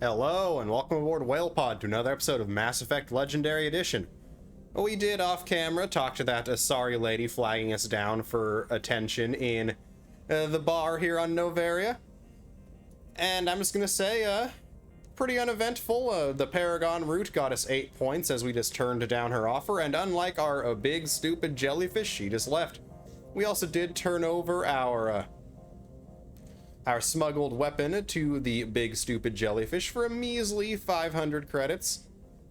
Hello, and welcome aboard WhalePod to another episode of Mass Effect Legendary Edition. We did, off-camera, talk to that Asari lady flagging us down for attention in the bar here on Novaria. And I'm just gonna say, pretty uneventful. The Paragon route got us 8 points as we just turned down her offer, and unlike our big, stupid jellyfish, she just left. We also did turn over our smuggled weapon to the big stupid jellyfish for a measly 500 credits.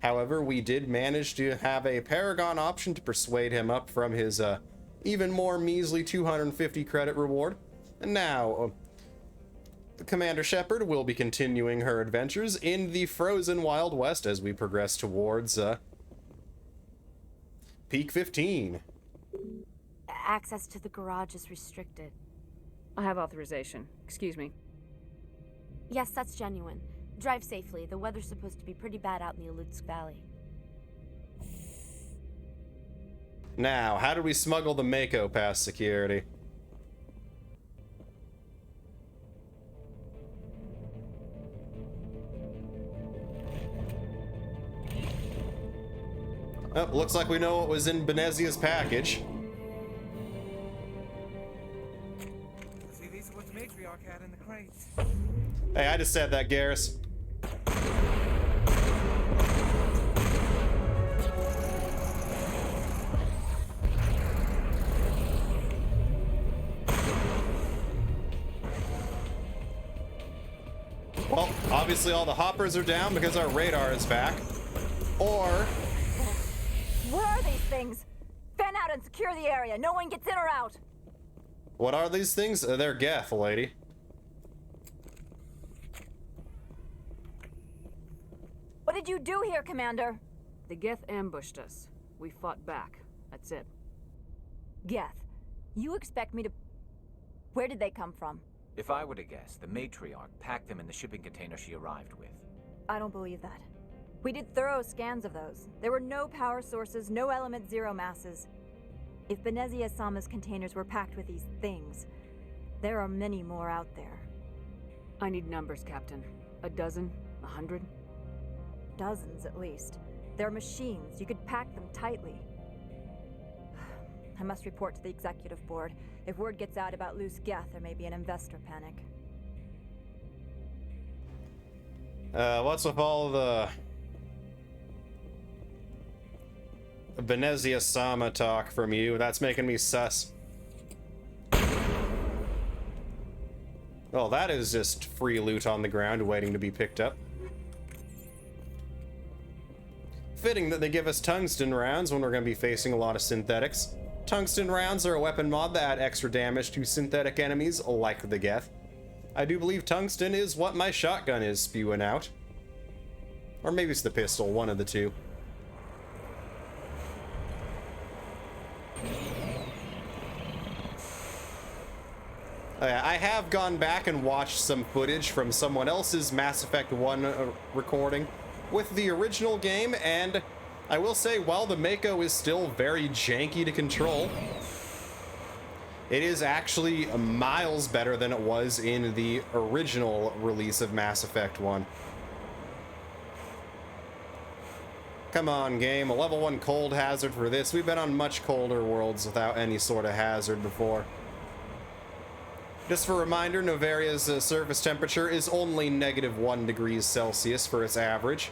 However, we did manage to have a Paragon option to persuade him up from his even more measly 250 credit reward. And now, Commander Shepard will be continuing her adventures in the frozen Wild West as we progress towards Peak 15. Access to the garage is restricted. I have authorization. Excuse me. Yes, that's genuine. Drive safely. The weather's supposed to be pretty bad out in the Alutsk Valley. Now, how do we smuggle the Mako past security? Oh, looks like we know what was in Benezia's package. In the crates. Hey, I just said that, Garrus. Well, obviously all the hoppers are down because our radar is back. Or... What are these things? Fan out and secure the area. No one gets in or out. what are these things? They're Geth, lady. What did you do here, Commander? The Geth ambushed us. We fought back. That's it. Geth, you expect me to... Where did they come from? If I were to guess, the matriarch packed them in the shipping container she arrived with. I don't believe that. We did thorough scans of those. There were no power sources, no element zero masses. If Benezia Sama's containers were packed with these things, there are many more out there. I need numbers, Captain. A dozen? 100? Dozens, at least. They're machines. You could pack them tightly. I must report to the executive board. If word gets out about loose Geth, there may be an investor panic. What's with all the Benezia Sama talk from you? That's making me sus. Well, that is just free loot on the ground waiting to be picked up. Fitting that they give us tungsten rounds when we're going to be facing a lot of synthetics. Tungsten rounds are a weapon mod that add extra damage to synthetic enemies like the Geth. I do believe tungsten is what my shotgun is spewing out. Or maybe it's the pistol, one of the two. I have gone back and watched some footage from someone else's Mass Effect 1 recording with the original game, and I will say, while the Mako is still very janky to control, it is actually miles better than it was in the original release of Mass Effect 1. Come on, game. A level 1 cold hazard for this. We've been on much colder worlds without any sort of hazard before. Just for a reminder, Novaria's surface temperature is only -1 degrees Celsius for its average.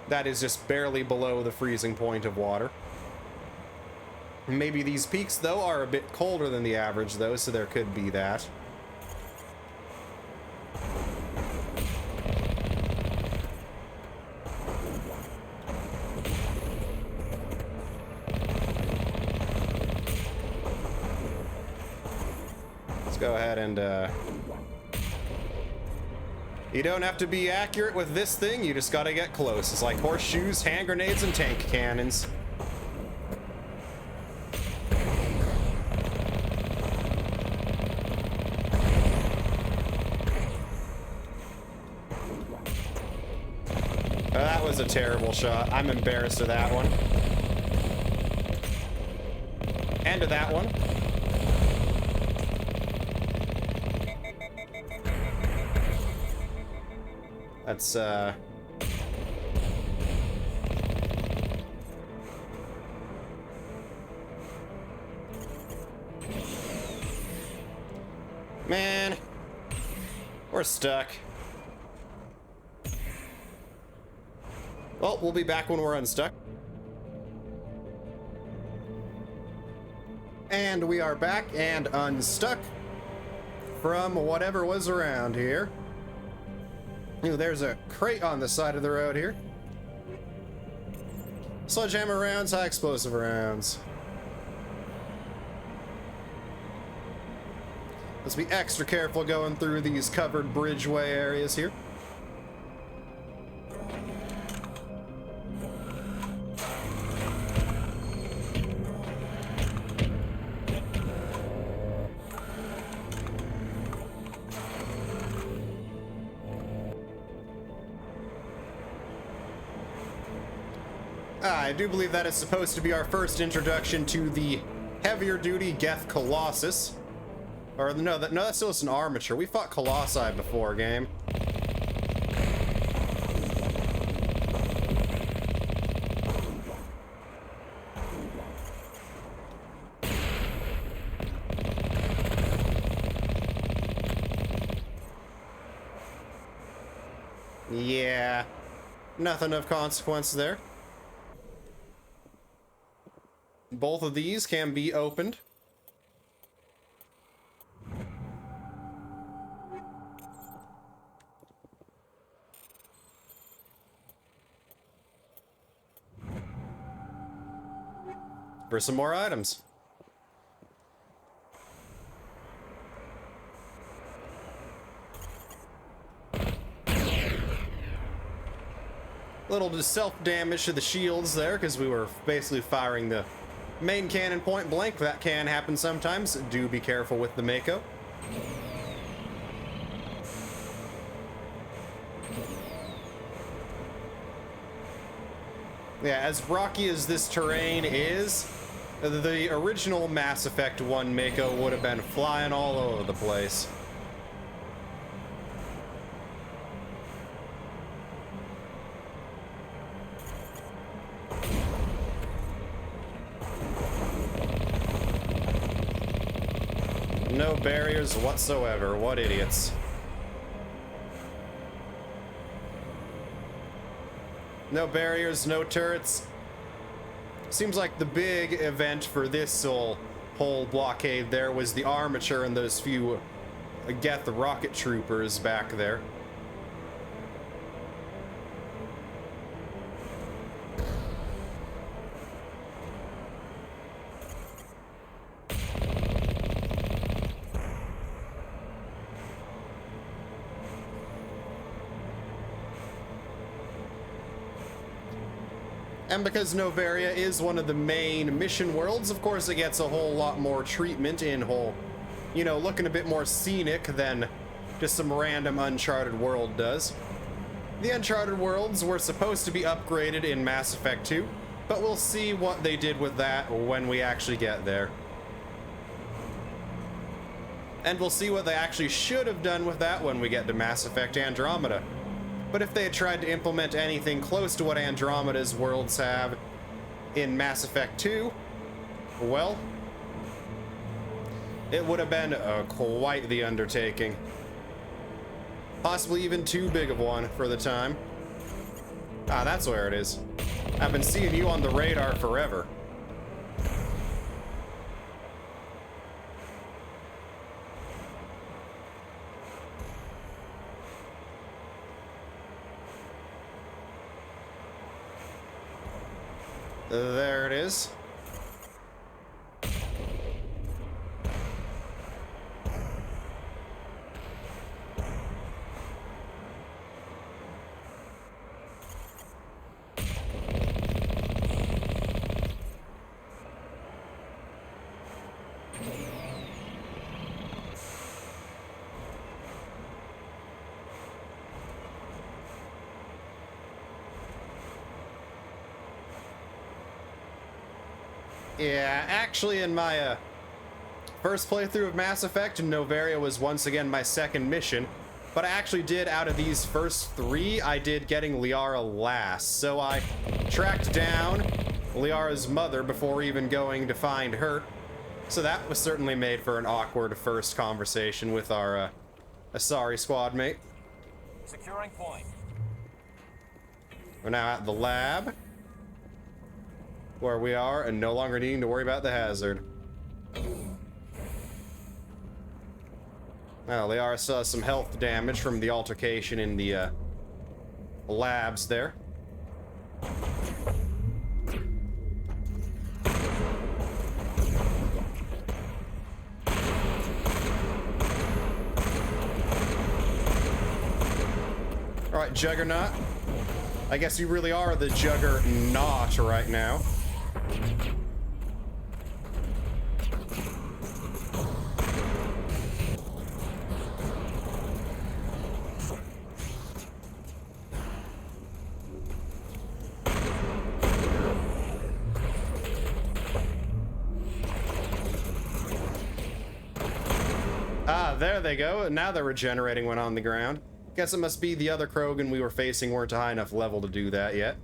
That is just barely below the freezing point of water. Maybe these peaks, though, are a bit colder than the average, though, so there could be that. Let's go ahead and, you don't have to be accurate with this thing, you just gotta get close. It's like horseshoes, hand grenades, and tank cannons. That was a terrible shot. I'm embarrassed of that one. And of that one. That's, man, we're stuck. Well, we'll be back when we're unstuck. And we are back and unstuck from whatever was around here. Ooh, there's a crate on the side of the road here. Sledgehammer rounds, high explosive rounds. Let's be extra careful going through these covered bridgeway areas here. I do believe that is supposed to be our first introduction to the heavier duty Geth Colossus. Or no, that's still just an armature. We fought Colossi before, game. Yeah, nothing of consequence there. Both of these can be opened. For some more items. Little self-damage to the shields there, because we were basically firing the main cannon point blank. That can happen sometimes. Do be careful with the Mako. Yeah, as rocky as this terrain is, the original Mass Effect 1 Mako would have been flying all over the place. No barriers whatsoever. What idiots. No barriers, no turrets. Seems like the big event for this whole blockade there was the armature and those few Geth rocket troopers back there. And because Novaria is one of the main mission worlds, of course it gets a whole lot more treatment in you know, looking a bit more scenic than just some random Uncharted world does. The Uncharted worlds were supposed to be upgraded in Mass Effect 2, but we'll see what they did with that when we actually get there. And we'll see what they actually should have done with that when we get to Mass Effect Andromeda. But if they had tried to implement anything close to what Andromeda's worlds have in Mass Effect 2, well, it would have been quite the undertaking. Possibly even too big of one for the time. Ah, that's where it is. I've been seeing you on the radar forever. There it is. Yeah, actually in my first playthrough of Mass Effect, Novaria was once again my second mission. But I actually did, out of these first 3, I did getting Liara last. So I tracked down Liara's mother before even going to find her. So that was certainly made for an awkward first conversation with our Asari squad mate. Securing point. We're now at the lab, where we are, and no longer needing to worry about the hazard. Well, Liara still has some health damage from the altercation in the labs there. Alright, Juggernaut. I guess you really are the Juggernaut right now. Ah, there they go. Now they're regenerating when on the ground. Guess it must be the other Krogan we were facing weren't a high enough level to do that yet.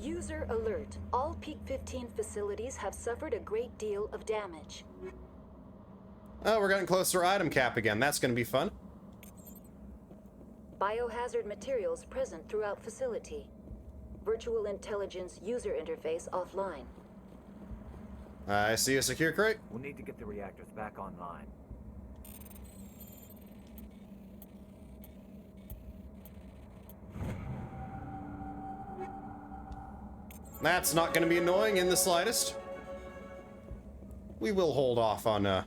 User alert. All Peak 15 facilities have suffered a great deal of damage. Oh, we're getting close to our item cap again. That's going to be fun. Biohazard materials present throughout facility. Virtual intelligence user interface offline. I see a secure crate. We'll need to get the reactors back online. That's not going to be annoying in the slightest. We will hold off on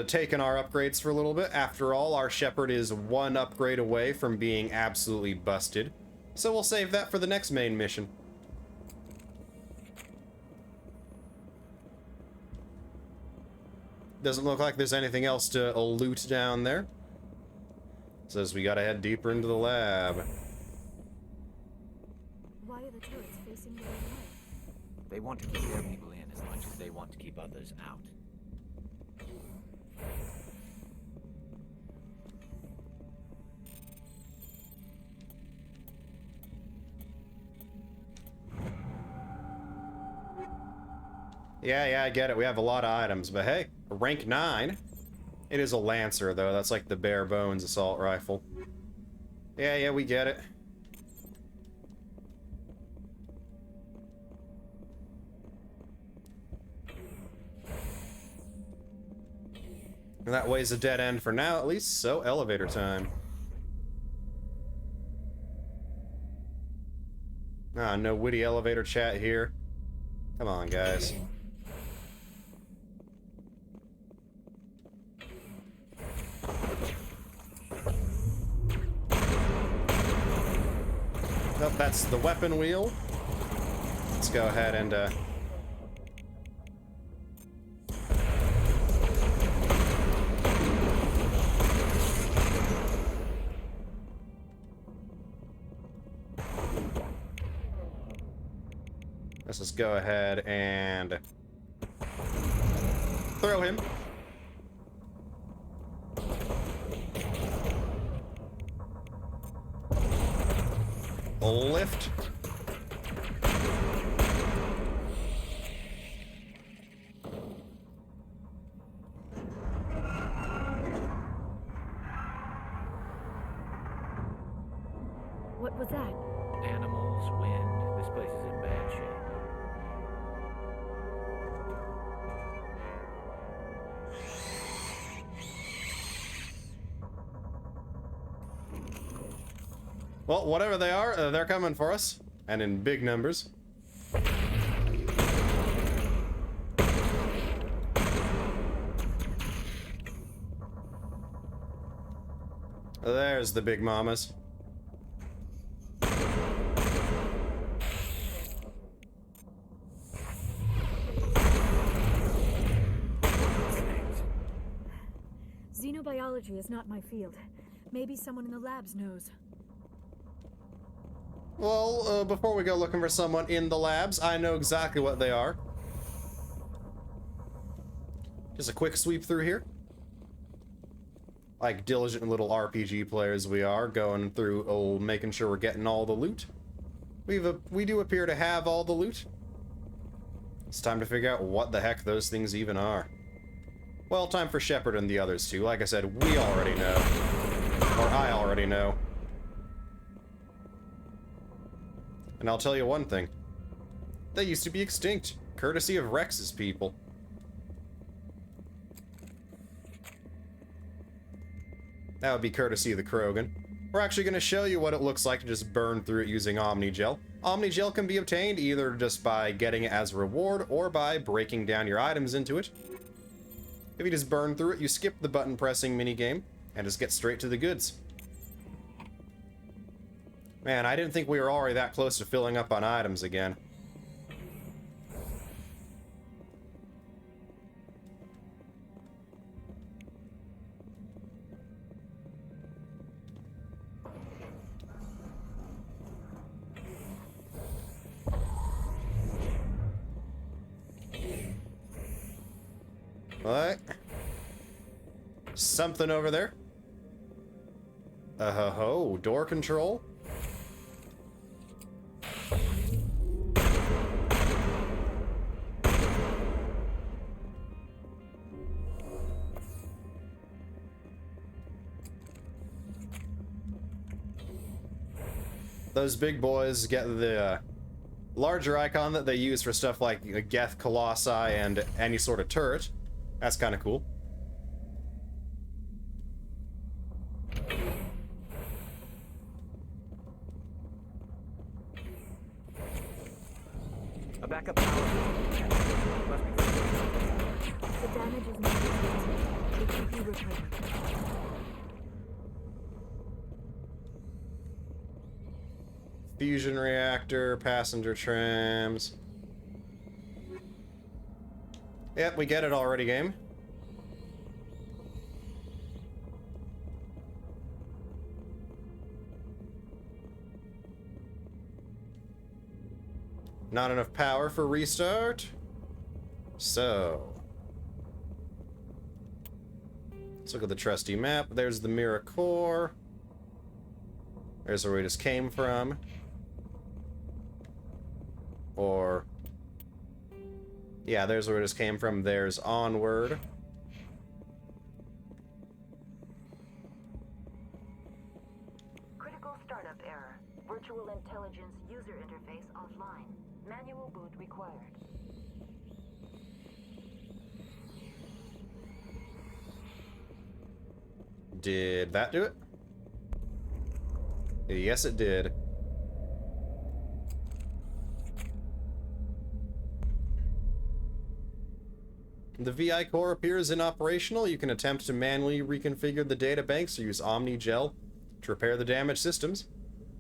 taking our upgrades for a little bit. After all, our Shepherd is 1 upgrade away from being absolutely busted. So we'll save that for the next main mission. Doesn't look like there's anything else to loot down there. Says we gotta head deeper into the lab. Why are the turrets facing the other way? They want to keep their people in as much as they want to keep others out. Yeah, I get it. We have a lot of items, but hey, rank 9. It is a Lancer, though. That's like the bare bones assault rifle. Yeah, we get it. And that way's a dead end for now, at least, so elevator time. Ah, no witty elevator chat here. Come on, guys. Nope, that's the weapon wheel. Let's go ahead and let's just go ahead and throw him. Lift. What was that? Animals, wind. This place is in bad shape. Well, whatever they are, they're coming for us. And in big numbers. There's the big mamas. Biology is not my field. Maybe someone in the labs knows. Well, before we go looking for someone in the labs, I know exactly what they are. Just a quick sweep through here. Like diligent little RPG players we are, going through, making sure we're getting all the loot. We do appear to have all the loot. It's time to figure out what the heck those things even are. Well, time for Shepard and the others too. Like I said, we already know. Or I already know. And I'll tell you one thing. They used to be extinct, courtesy of Rex's people. That would be courtesy of the Krogan. We're actually going to show you what it looks like to just burn through it using Omnigel. Omnigel can be obtained either just by getting it as a reward or by breaking down your items into it. If you just burn through it, you skip the button pressing minigame and just get straight to the goods. Man, I didn't think we were already that close to filling up on items again. What? Something over there? Ho, door control? Those big boys get the larger icon that they use for stuff like Geth Colossi and any sort of turret. That's kind of cool. A backup power. Must be The damage is not repeated. It can be recovered. Fusion reactor, passenger trams. Yep, we get it already, game. Not enough power for restart. So let's look at the trusty map. There's the Mira core. There's where we just came from. Or yeah, there's where it just came from. There's onward. Critical startup error. Virtual intelligence user interface offline. Manual boot required. Did that do it? Yes, it did. The VI core appears inoperational. You can attempt to manually reconfigure the data banks or use Omnigel to repair the damaged systems.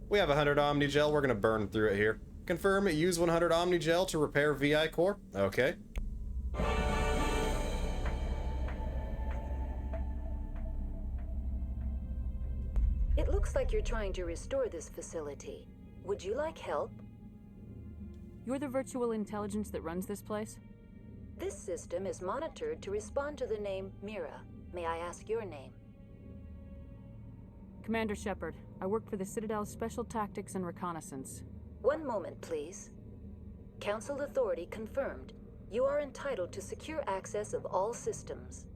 We have 100 Omnigel. We're going to burn through it here. Confirm it. Use 100 Omnigel to repair VI core. Okay. It looks like you're trying to restore this facility. Would you like help? You're the virtual intelligence that runs this place? This system is monitored to respond to the name Mira. May I ask your name? Commander Shepard. I work for the Citadel's Special Tactics and Reconnaissance. One moment, please. Council authority confirmed. You are entitled to secure access of all systems.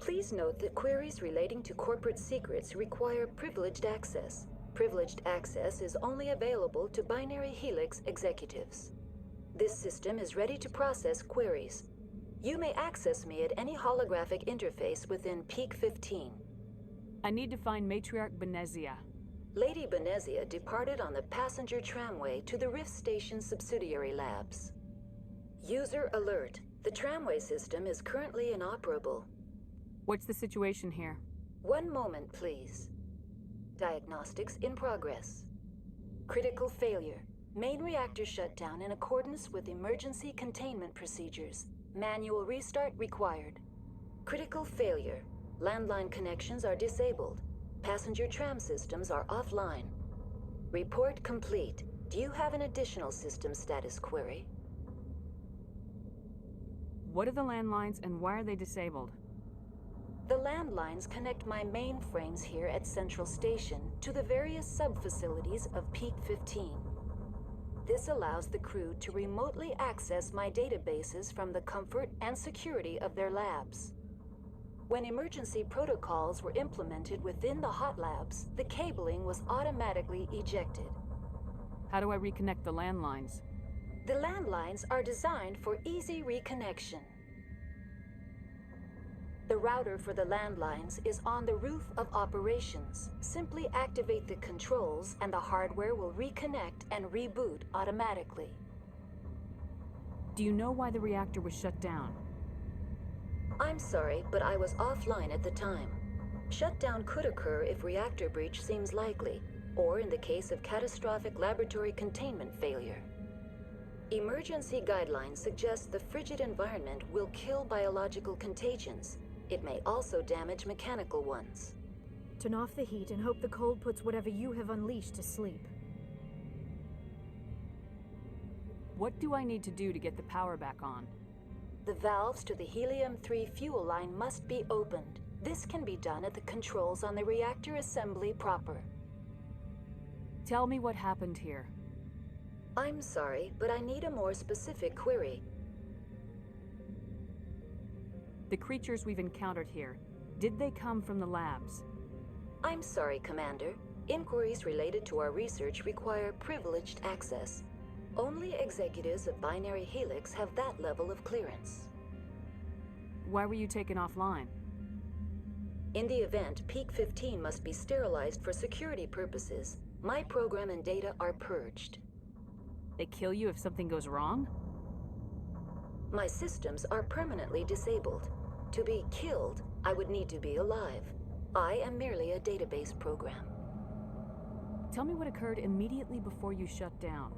Please note that queries relating to corporate secrets require privileged access. Privileged access is only available to Binary Helix executives. This system is ready to process queries. You may access me at any holographic interface within Peak 15. I need to find Matriarch Benezia. Lady Benezia departed on the passenger tramway to the Rift Station subsidiary labs. User alert. The tramway system is currently inoperable. What's the situation here? One moment, please. Diagnostics in progress. Critical failure. Main reactor shut down in accordance with emergency containment procedures. Manual restart required. Critical failure. Landline connections are disabled. Passenger tram systems are offline. Report complete. Do you have an additional system status query? What are the landlines and why are they disabled? The landlines connect my mainframes here at Central Station to the various sub-facilities of Peak 15. This allows the crew to remotely access my databases from the comfort and security of their labs. When emergency protocols were implemented within the hot labs, the cabling was automatically ejected. How do I reconnect the landlines? The landlines are designed for easy reconnection. The router for the landlines is on the roof of operations. Simply activate the controls and the hardware will reconnect and reboot automatically. Do you know why the reactor was shut down? I'm sorry, but I was offline at the time. Shutdown could occur if reactor breach seems likely, or in the case of catastrophic laboratory containment failure. Emergency guidelines suggest the frigid environment will kill biological contagions. It may also damage mechanical ones. Turn off the heat and hope the cold puts whatever you have unleashed to sleep. What do I need to do to get the power back on? The valves to the helium-3 fuel line must be opened. This can be done at the controls on the reactor assembly proper. Tell me what happened here. I'm sorry, but I need a more specific query. The creatures we've encountered here, did they come from the labs? I'm sorry, Commander. Inquiries related to our research require privileged access. Only executives of Binary Helix have that level of clearance. Why were you taken offline? In the event, Peak 15 must be sterilized for security purposes. My program and data are purged. They kill you if something goes wrong? My systems are permanently disabled. To be killed, I would need to be alive. I am merely a database program. Tell me what occurred immediately before you shut down.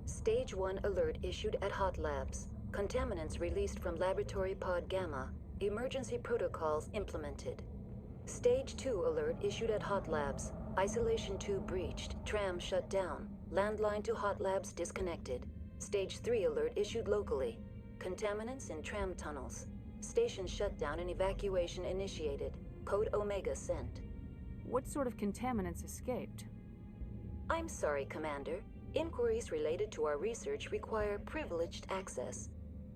Stage 1 alert issued at Hot Labs. Contaminants released from Laboratory Pod Gamma. Emergency protocols implemented. Stage 2 alert issued at Hot Labs. Isolation tube breached. Tram shut down. Landline to Hot Labs disconnected. Stage 3 alert issued locally. Contaminants in tram tunnels. Station shutdown and evacuation initiated. Code Omega sent. What sort of contaminants escaped? I'm sorry, Commander. Inquiries related to our research require privileged access.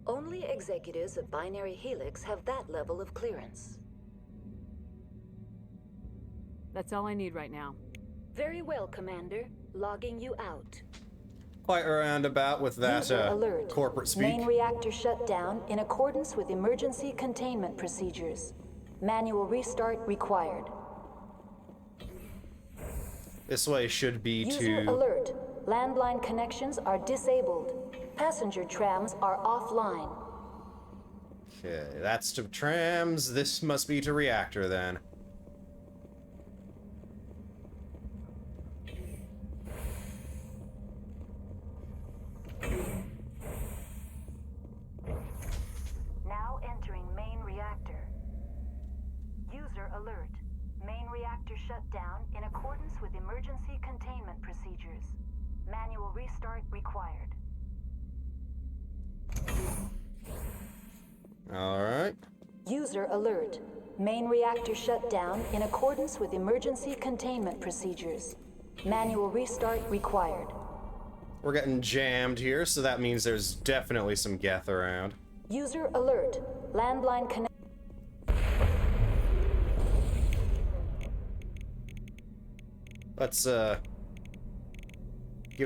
Only executives of Binary Helix have that level of clearance. That's all I need right now. Very well, Commander. Logging you out. Quite a roundabout with that User alert. corporate speak. Main reactor shut down in accordance with emergency containment procedures. Manual restart required. This way should be User to... alert. Landline connections are disabled. Passenger trams are offline. Okay, that's to trams. This must be to reactor then. Now entering main reactor. User alert. Main reactor shut down in accordance with emergency containment procedures. Manual restart required. Alright. User alert. Main reactor shut down in accordance with emergency containment procedures. Manual restart required. We're getting jammed here, so that means there's definitely some geth around. User alert. Landline connect. Let's, give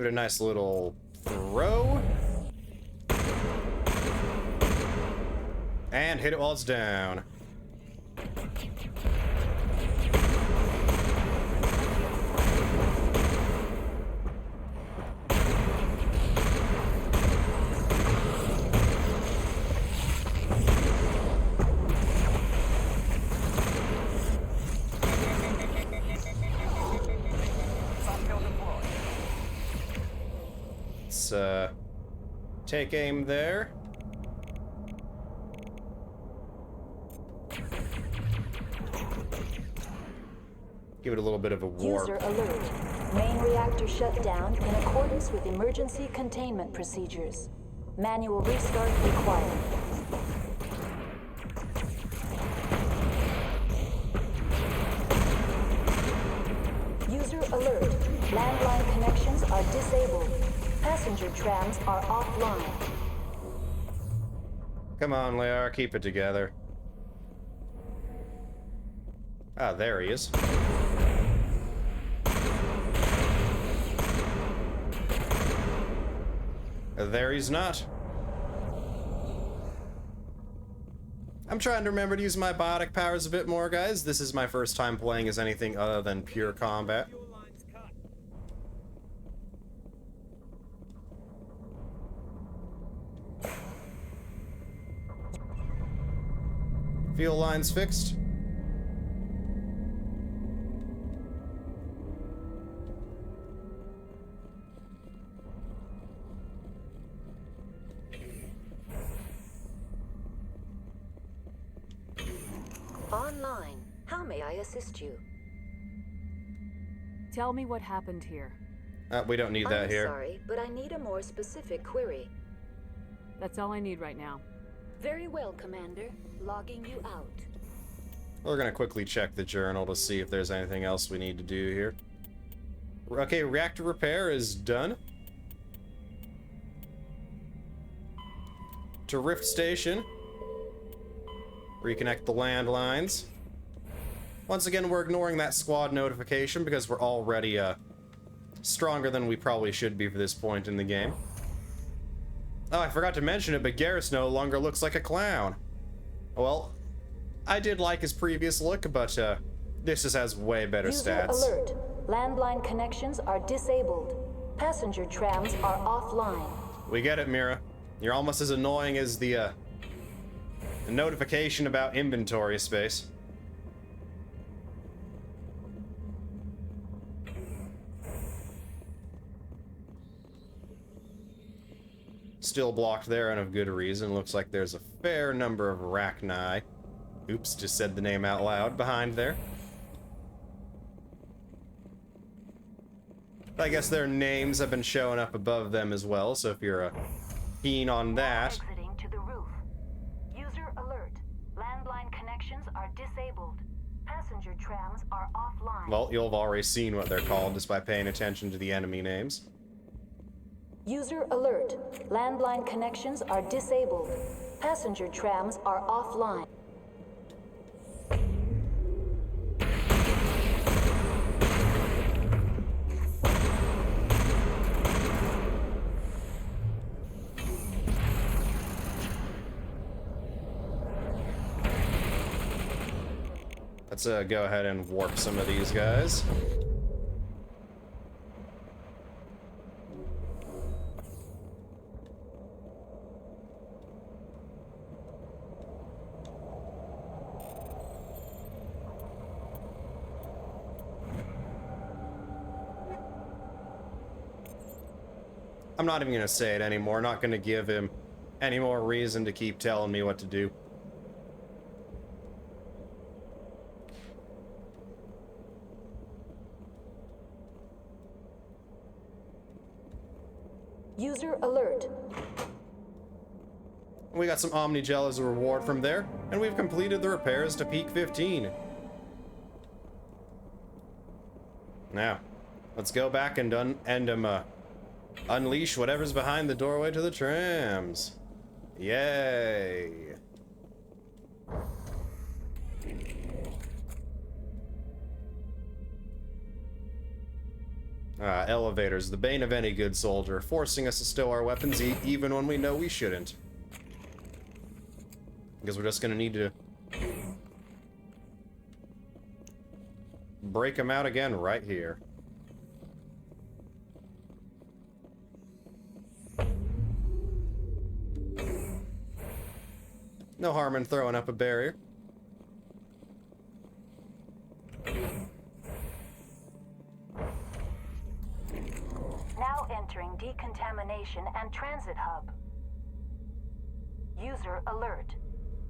it a nice little throw. And hit it while it's down. Let's, take aim there. Give it a little bit of a warp. User alert. Main reactor shut down in accordance with emergency containment procedures. Manual restart required. User alert. Landline connections are disabled. Passenger trams are offline. Come on, Liara, keep it together. Ah, there he is. There he's not. I'm trying to remember to use my biotic powers a bit more, guys. This is my first time playing as anything other than pure combat. Fuel lines fixed. Online. How may I assist you? Tell me what happened here. We don't need that I'm here. sorry, but I need a more specific query. That's all I need right now. Very well, Commander. Logging you out. We're gonna quickly check the journal to see if there's anything else we need to do here. Okay, reactor repair is done. To Rift Station. Reconnect the landlines. Once again, we're ignoring that squad notification because we're already stronger than we probably should be for this point in the game. Oh, I forgot to mention it, but Garrus no longer looks like a clown. Well, I did like his previous look, but this just has way better User stats. alert. Landline connections are disabled. Passenger trams are offline. We get it, Mira. You're almost as annoying as the notification about inventory space. Still blocked there, and of good reason. Looks like there's a fair number of arachni. Oops, just said the name out loud behind there. I guess their names have been showing up above them as well, so if you're keen on that. Exiting to the roof. User alert. Landline connections are disabled. Passenger trams are offline. Well, you'll have already seen what they're called just by paying attention to the enemy names. User alert. Landline connections are disabled. Passenger trams are offline. Let's go ahead and warp some of these guys. I'm not even gonna say it anymore. Not gonna give him any more reason to keep telling me what to do. User alert. We got some Omni Gel as a reward from there, and we've completed the repairs to Peak 15. Now, let's go back and unleash whatever's behind the doorway to the trams. Yay! Elevators, the bane of any good soldier, forcing us to stow our weapons even when we know we shouldn't. Because we're just gonna need to break them out again right here. No harm in throwing up a barrier. Now entering decontamination and transit hub. User alert.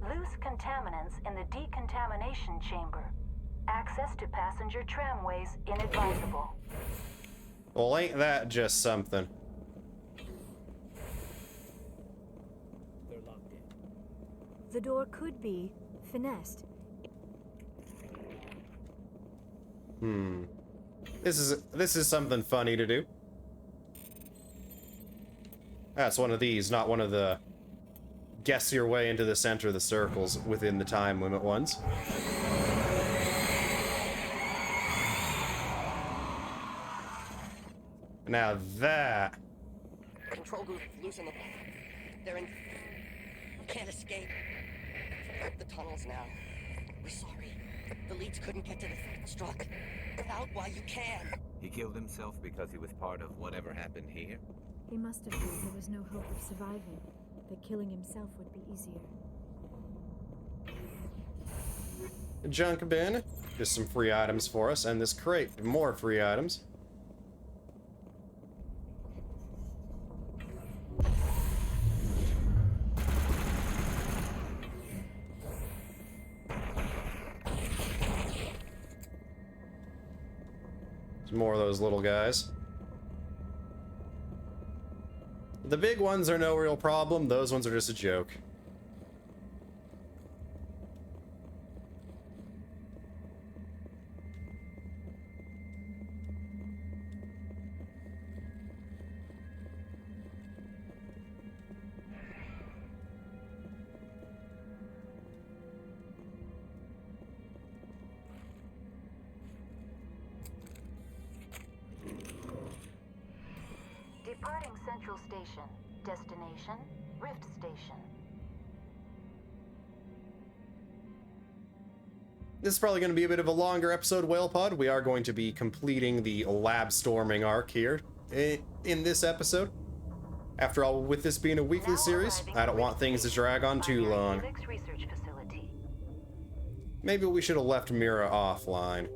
Loose contaminants in the decontamination chamber. Access to passenger tramways inadvisable. Well, ain't that just something? They're locked in. The door could be finessed. This is something funny to do. That's one of these, not one of the guess your way into the center of the circles within the time limit ones. Now that... Control group, loosen them. They're in... Can't escape. The tunnels now. We're sorry. The leads couldn't get to the struck. Get out while you can. He killed himself because he was part of whatever happened here? He must have known there was no hope of surviving, that killing himself would be easier. Junk bin. Just some free items for us, and this crate, more free items. Some more of those little guys. The big ones are no real problem, those ones are just a joke. Departing Central Station. Destination, Rift Station. This is probably going to be a bit of a longer episode, Whale Pod. We are going to be completing the lab storming arc here in this episode. After all, with this being a weekly series, I don't want things to drag on too long. Research facility. Maybe we should have left Mira offline.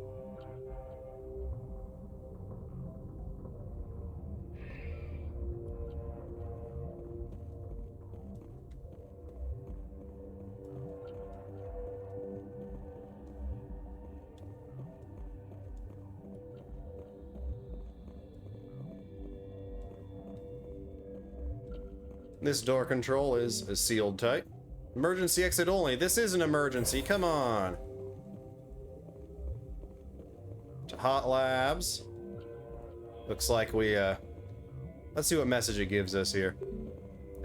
This door control is sealed tight. Emergency exit only. This is an emergency. Come on. To Hot Labs. Looks like we, let's see what message it gives us here.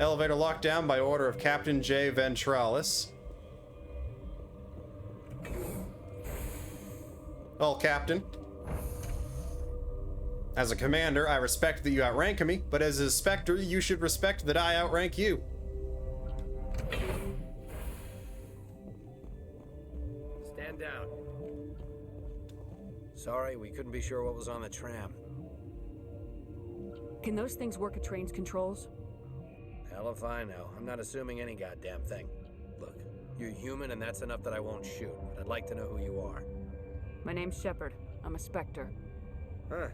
Elevator locked down by order of Captain J. Ventralis. Well, Captain. As a commander, I respect that you outrank me, but as a Spectre, you should respect that I outrank you. Stand down. Sorry, we couldn't be sure what was on the tram. Can those things work at train's controls? Hell if I know. I'm not assuming any goddamn thing. Look, you're human and that's enough that I won't shoot, but I'd like to know who you are. My name's Shepard. I'm a Spectre. Huh.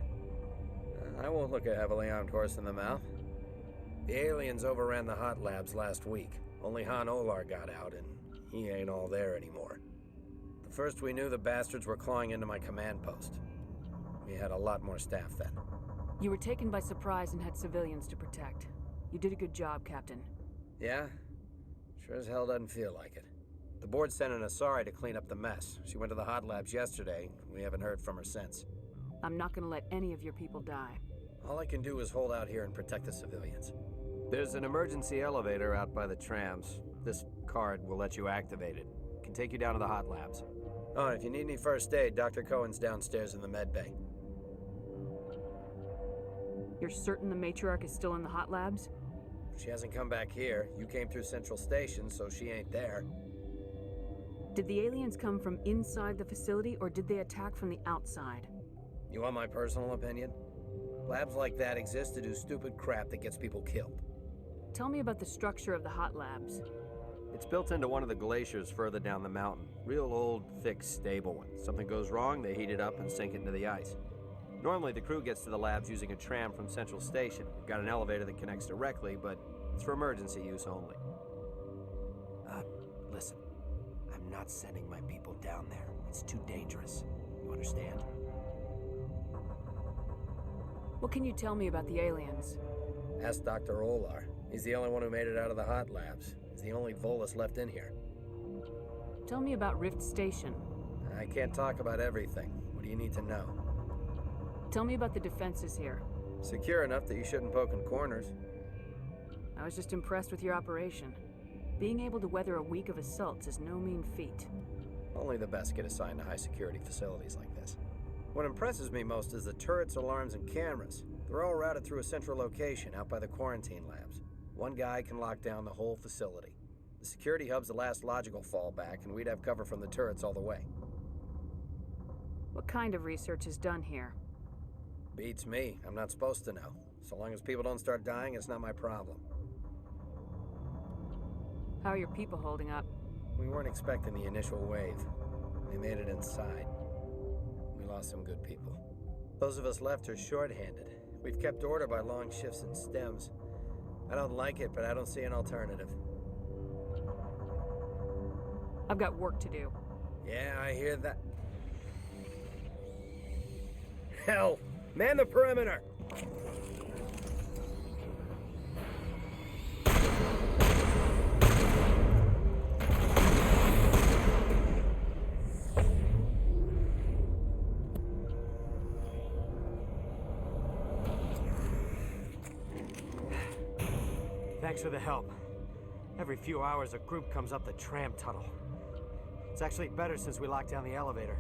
I won't look a heavily armed horse in the mouth. The aliens overran the hot labs last week. Only Han Olar got out, and he ain't all there anymore. The first we knew, the bastards were clawing into my command post. We had a lot more staff then. You were taken by surprise and had civilians to protect. You did a good job, Captain. Yeah? Sure as hell doesn't feel like it. The board sent an Asari to clean up the mess. She went to the hot labs yesterday. We haven't heard from her since. I'm not gonna let any of your people die. All I can do is hold out here and protect the civilians. There's an emergency elevator out by the trams. This card will let you activate it. Can take you down to the hot labs. Oh, and if you need any first aid, Dr. Cohen's downstairs in the med bay. You're certain the matriarch is still in the hot labs? She hasn't come back here. You came through Central Station, so she ain't there. Did the aliens come from inside the facility, or did they attack from the outside? You want my personal opinion? Labs like that exist to do stupid crap that gets people killed. Tell me about the structure of the hot labs. It's built into one of the glaciers further down the mountain. Real old, thick, stable one. Something goes wrong, they heat it up and sink it into the ice. Normally, the crew gets to the labs using a tram from Central Station. We've got an elevator that connects directly, but it's for emergency use only. Listen, I'm not sending my people down there. It's too dangerous. You understand? What can you tell me about the aliens? Ask Dr. Olar. He's the only one who made it out of the hot labs. He's the only Volus left in here. Tell me about Rift Station. I can't talk about everything. What do you need to know? Tell me about the defenses here. Secure enough that you shouldn't poke in corners. I was just impressed with your operation. Being able to weather a week of assaults is no mean feat. Only the best get assigned to high-security facilities like this. What impresses me most is the turrets, alarms, and cameras. They're all routed through a central location out by the quarantine labs. One guy can lock down the whole facility. The security hub's the last logical fallback, and we'd have cover from the turrets all the way. What kind of research is done here? Beats me. I'm not supposed to know. So long as people don't start dying, it's not my problem. How are your people holding up? We weren't expecting the initial wave. They made it inside. We lost some good people. Those of us left are short-handed. We've kept order by long shifts and stems. I don't like it, but I don't see an alternative. I've got work to do. Yeah, I hear that. Hell! Man the perimeter! Thanks for the help. Every few hours, a group comes up the tram tunnel. It's actually better since we locked down the elevator.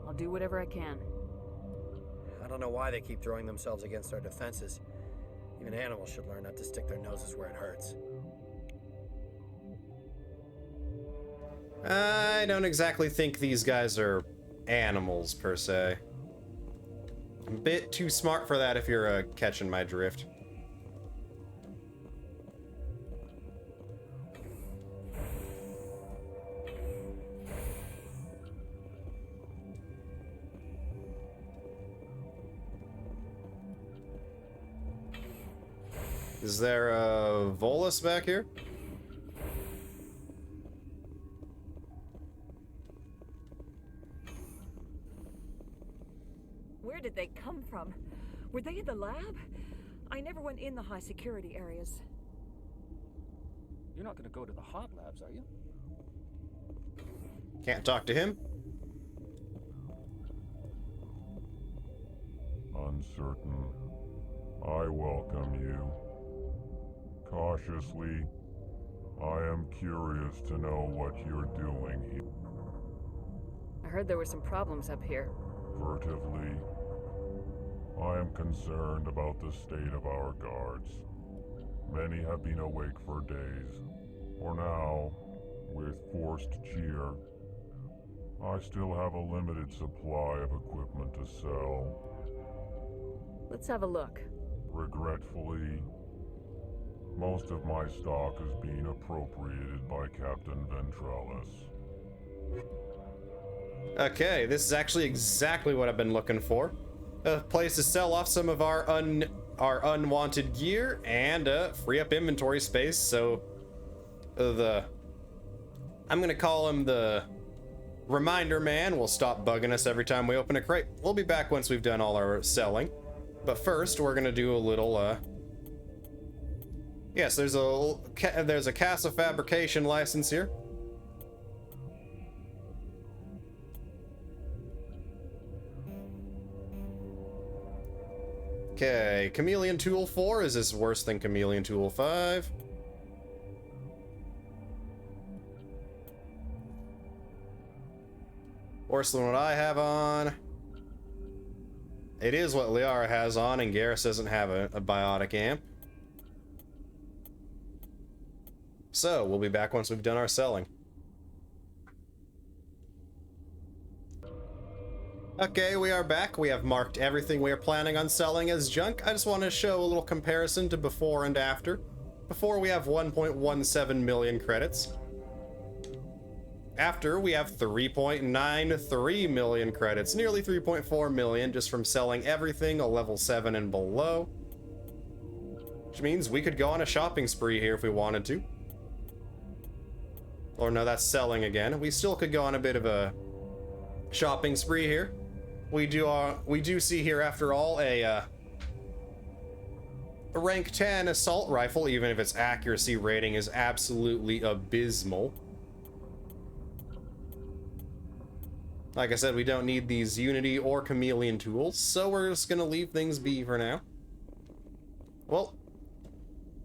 I'll do whatever I can. I don't know why they keep throwing themselves against our defenses. Even animals should learn not to stick their noses where it hurts. I don't exactly think these guys are animals, per se. A bit too smart for that if you're catching my drift. Is there a Volus back here? Where did they come from? Were they in the lab? I never went in the high security areas. You're not gonna go to the hot labs, are you? Can't talk to him. Uncertain. I welcome you. Cautiously, I am curious to know what you're doing here. I heard there were some problems up here. Furtively, I am concerned about the state of our guards. Many have been awake for days. For now, with forced cheer, I still have a limited supply of equipment to sell. Let's have a look. Regretfully, most of my stock is being appropriated by Captain Ventralis. Okay, this is actually exactly what I've been looking for. A place to sell off some of our unwanted gear and free up inventory space, so I'm gonna call him the Reminder Man will stop bugging us every time we open a crate. We'll be back once we've done all our selling. But first, we're gonna do a little yes, there's a Casa fabrication license here. Okay, Chameleon Tool 4, is this worse than Chameleon Tool 5? Worse than what I have on. It is what Liara has on, and Garrus doesn't have a biotic amp. So, we'll be back once we've done our selling. Okay, we are back. We have marked everything we are planning on selling as junk. I just want to show a little comparison to before and after. Before, we have 1.17 million credits. After, we have 3.93 million credits, nearly 3.4 million just from selling everything a level 7 and below. Which means we could go on a shopping spree here if we wanted to. Or no, that's selling again. We still could go on a bit of a shopping spree here. We do see here, after all, a rank 10 assault rifle, even if its accuracy rating is absolutely abysmal. Like I said, we don't need these Unity or Chameleon tools, so we're just gonna leave things be for now. Well,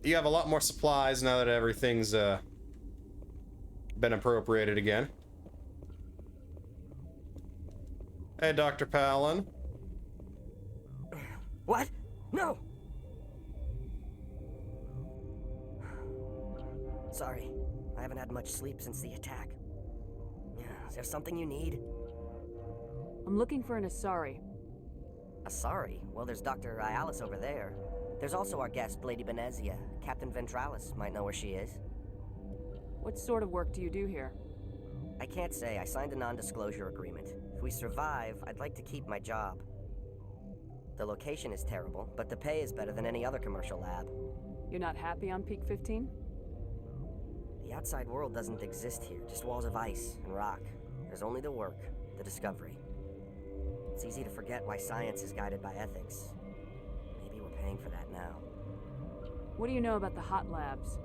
you have a lot more supplies now that everything's been appropriated again. Hey, Dr. Palin. What? No! Sorry, I haven't had much sleep since the attack. Is there something you need? I'm looking for an Asari. Asari? Well, there's Dr. Ialis over there. There's also our guest, Lady Benezia. Captain Ventralis might know where she is. What sort of work do you do here? I can't say. I signed a non-disclosure agreement. If we survive, I'd like to keep my job. The location is terrible, but the pay is better than any other commercial lab. You're not happy on Peak 15? The outside world doesn't exist here, just walls of ice and rock. There's only the work, the discovery. It's easy to forget why science is guided by ethics. Maybe we're paying for that now. What do you know about the hot labs?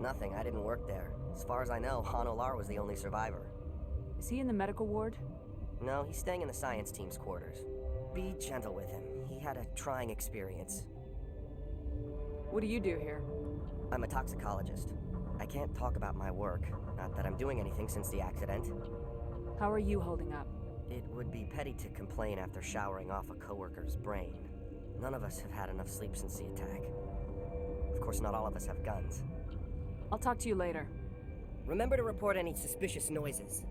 Nothing, I didn't work there. As far as I know, Han Olar was the only survivor. Is he in the medical ward? No, he's staying in the science team's quarters. Be gentle with him. He had a trying experience. What do you do here? I'm a toxicologist. I can't talk about my work. Not that I'm doing anything since the accident. How are you holding up? It would be petty to complain after showering off a coworker's brain. None of us have had enough sleep since the attack. Of course, not all of us have guns. I'll talk to you later. Remember to report any suspicious noises.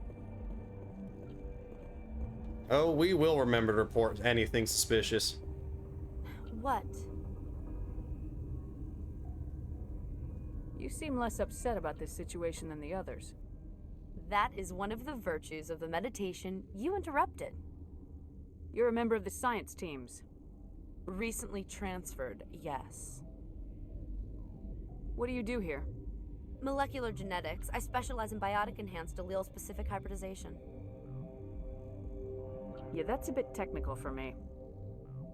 Oh, we will remember to report anything suspicious. What? You seem less upset about this situation than the others. That is one of the virtues of the meditation you interrupted. You're a member of the science teams. Recently transferred, yes. What do you do here? Molecular genetics. I specialize in biotic-enhanced allele-specific hybridization. Yeah, that's a bit technical for me.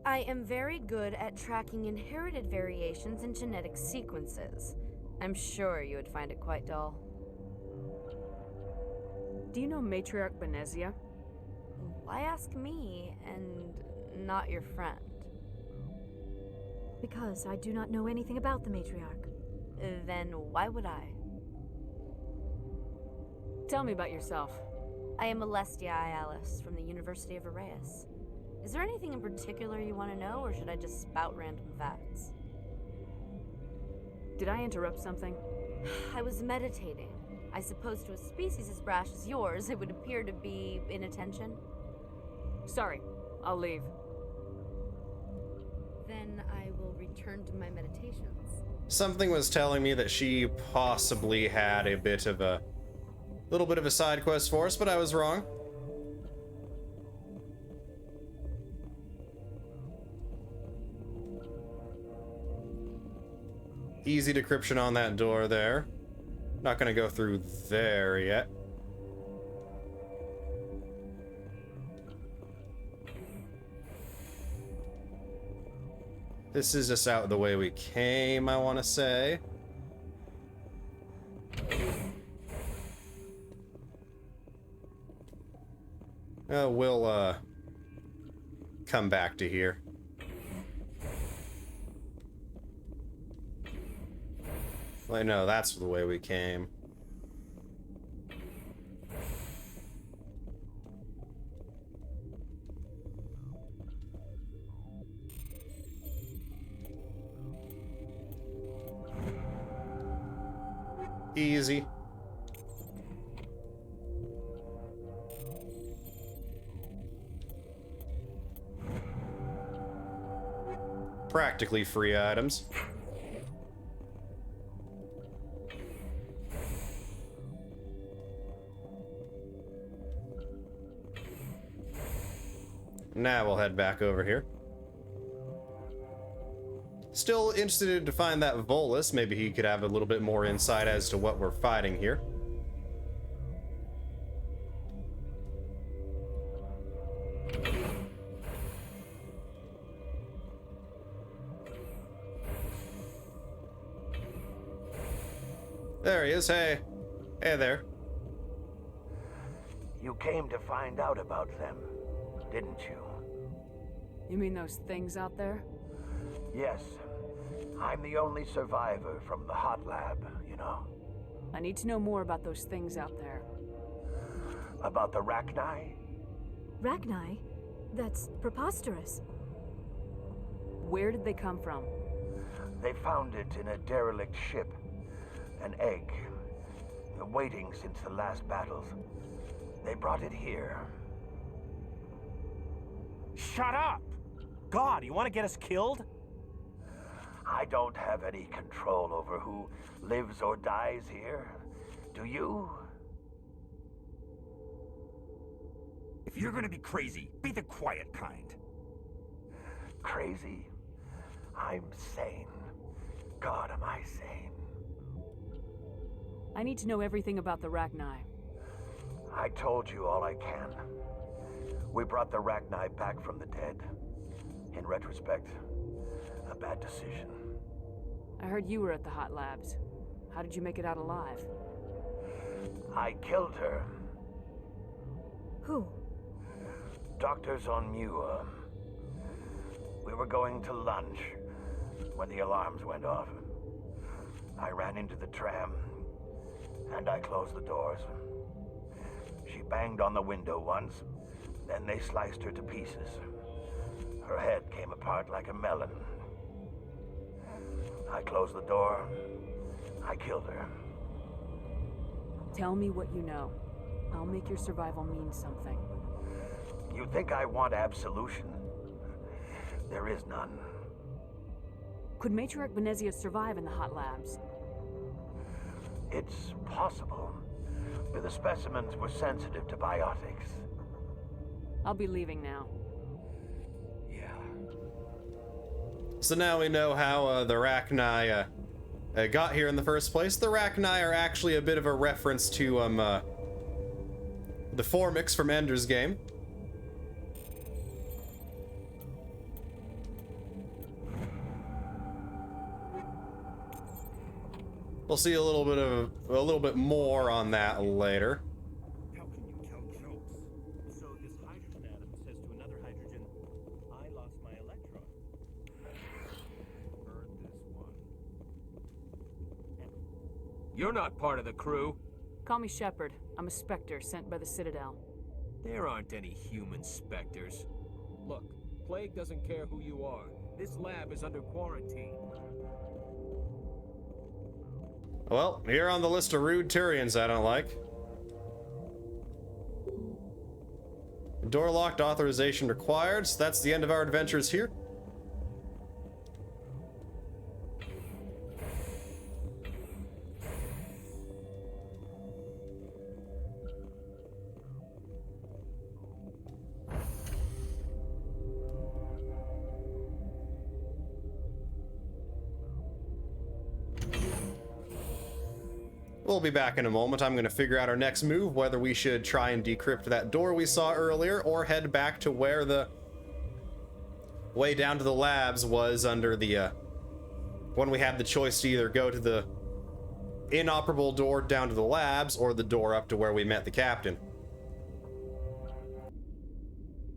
I am very good at tracking inherited variations in genetic sequences. I'm sure you would find it quite dull. Do you know Matriarch Benezia? Why ask me, and not your friend? Because I do not know anything about the matriarch. Then why would I? Tell me about yourself. I am Alestia Ialis from the University of Arraeus. Is there anything in particular you want to know, or should I just spout random facts? Did I interrupt something? I was meditating. I suppose to a species as brash as yours, it would appear to be inattention. Sorry, I'll leave. Then I will return to my meditations. Something was telling me that she possibly had a little bit of a side quest for us, but I was wrong. Easy decryption on that door there. Not gonna go through there yet. This is just out the way we came, I want to say. We'll come back to here. Well, no, that's the way we came. Easy. Practically free items. Now we'll head back over here. Still interested to find that Volus. Maybe he could have a little bit more insight as to what we're fighting here. There he is. Hey. Hey there. You came to find out about them, didn't you? You mean those things out there? Yes. I'm the only survivor from the hot lab, you know. I need to know more about those things out there. About the Rachni? Rachni? That's preposterous. Where did they come from? They found it in a derelict ship. An egg. Waiting since the last battles. They brought it here. Shut up! God, you want to get us killed? I don't have any control over who lives or dies here. Do you? If you're gonna be crazy, be the quiet kind. Crazy? I'm sane. God, am I sane? I need to know everything about the Rachni. I told you all I can. We brought the Rachni back from the dead. In retrospect, a bad decision. I heard you were at the hot labs. How did you make it out alive? I killed her. Who? Doctors on Muir. We were going to lunch when the alarms went off. I ran into the tram, and I closed the doors. She banged on the window once, then they sliced her to pieces. Her head came apart like a melon. I closed the door. I killed her. Tell me what you know. I'll make your survival mean something. You think I want absolution? There is none. Could Matriarch Benezia survive in the hot labs? It's possible, but the specimens were sensitive to biotics. I'll be leaving now. So now we know how the Rachni got here in the first place. The Rachni are actually a bit of a reference to the Formix from Ender's Game. We'll see a little bit more on that later. How can you tell jokes? So this hydrogen atom says to another hydrogen, I lost my electron. Heard this one. You're not part of the crew. Call me Shepard. I'm a Spectre sent by the Citadel. There aren't any human Spectres. Look, Plague doesn't care who you are. This lab is under quarantine. Well, here on the list of rude Turians I don't like. Door locked, authorization required, so that's the end of our adventures here. We'll be back in a moment. I'm going to figure out our next move, whether we should try and decrypt that door we saw earlier, or head back to where the way down to the labs was under the, when we had the choice to either go to the inoperable door down to the labs, or the door up to where we met the captain.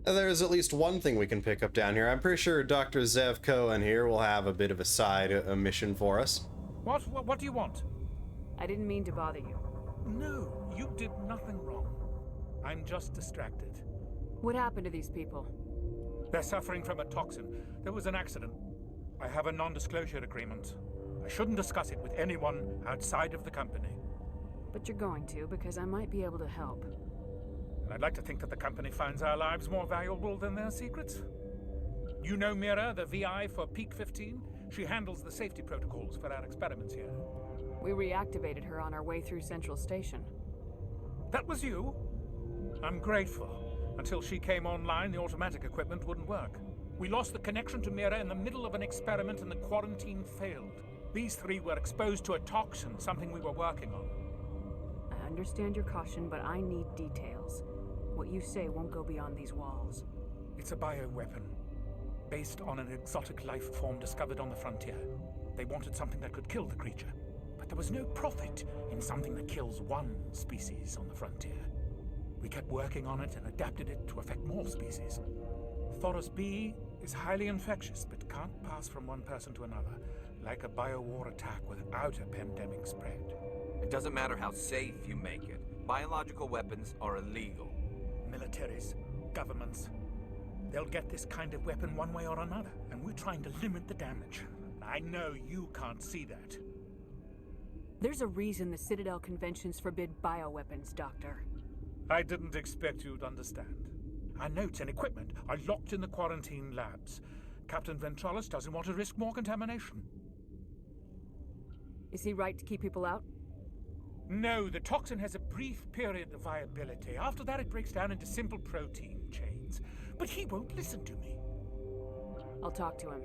There's at least one thing we can pick up down here. I'm pretty sure Dr. Zev Cohen here will have a bit of a side mission for us. What do you want? I didn't mean to bother you. No, you did nothing wrong. I'm just distracted. What happened to these people? They're suffering from a toxin. There was an accident. I have a non-disclosure agreement. I shouldn't discuss it with anyone outside of the company. But you're going to, because I might be able to help. And I'd like to think that the company finds our lives more valuable than their secrets. You know Mira, the VI for Peak 15? She handles the safety protocols for our experiments here. We reactivated her on our way through Central Station. That was you? I'm grateful. Until she came online, the automatic equipment wouldn't work. We lost the connection to Mira in the middle of an experiment and the quarantine failed. These three were exposed to a toxin, something we were working on. I understand your caution, but I need details. What you say won't go beyond these walls. It's a bioweapon, based on an exotic life form discovered on the frontier. They wanted something that could kill the creature, but there was no profit in something that kills one species on the frontier. We kept working on it and adapted it to affect more species. Thoros B is highly infectious, but can't pass from one person to another, like a biowar attack without a pandemic spread. It doesn't matter how safe you make it. Biological weapons are illegal. Militaries, governments, they'll get this kind of weapon one way or another, and we're trying to limit the damage. I know you can't see that. There's a reason the Citadel conventions forbid bioweapons, Doctor. I didn't expect you'd understand. Our notes and equipment are locked in the quarantine labs. Captain Ventralis doesn't want to risk more contamination. Is he right to keep people out? No, the toxin has a brief period of viability. After that, it breaks down into simple protein chains. But he won't listen to me. I'll talk to him.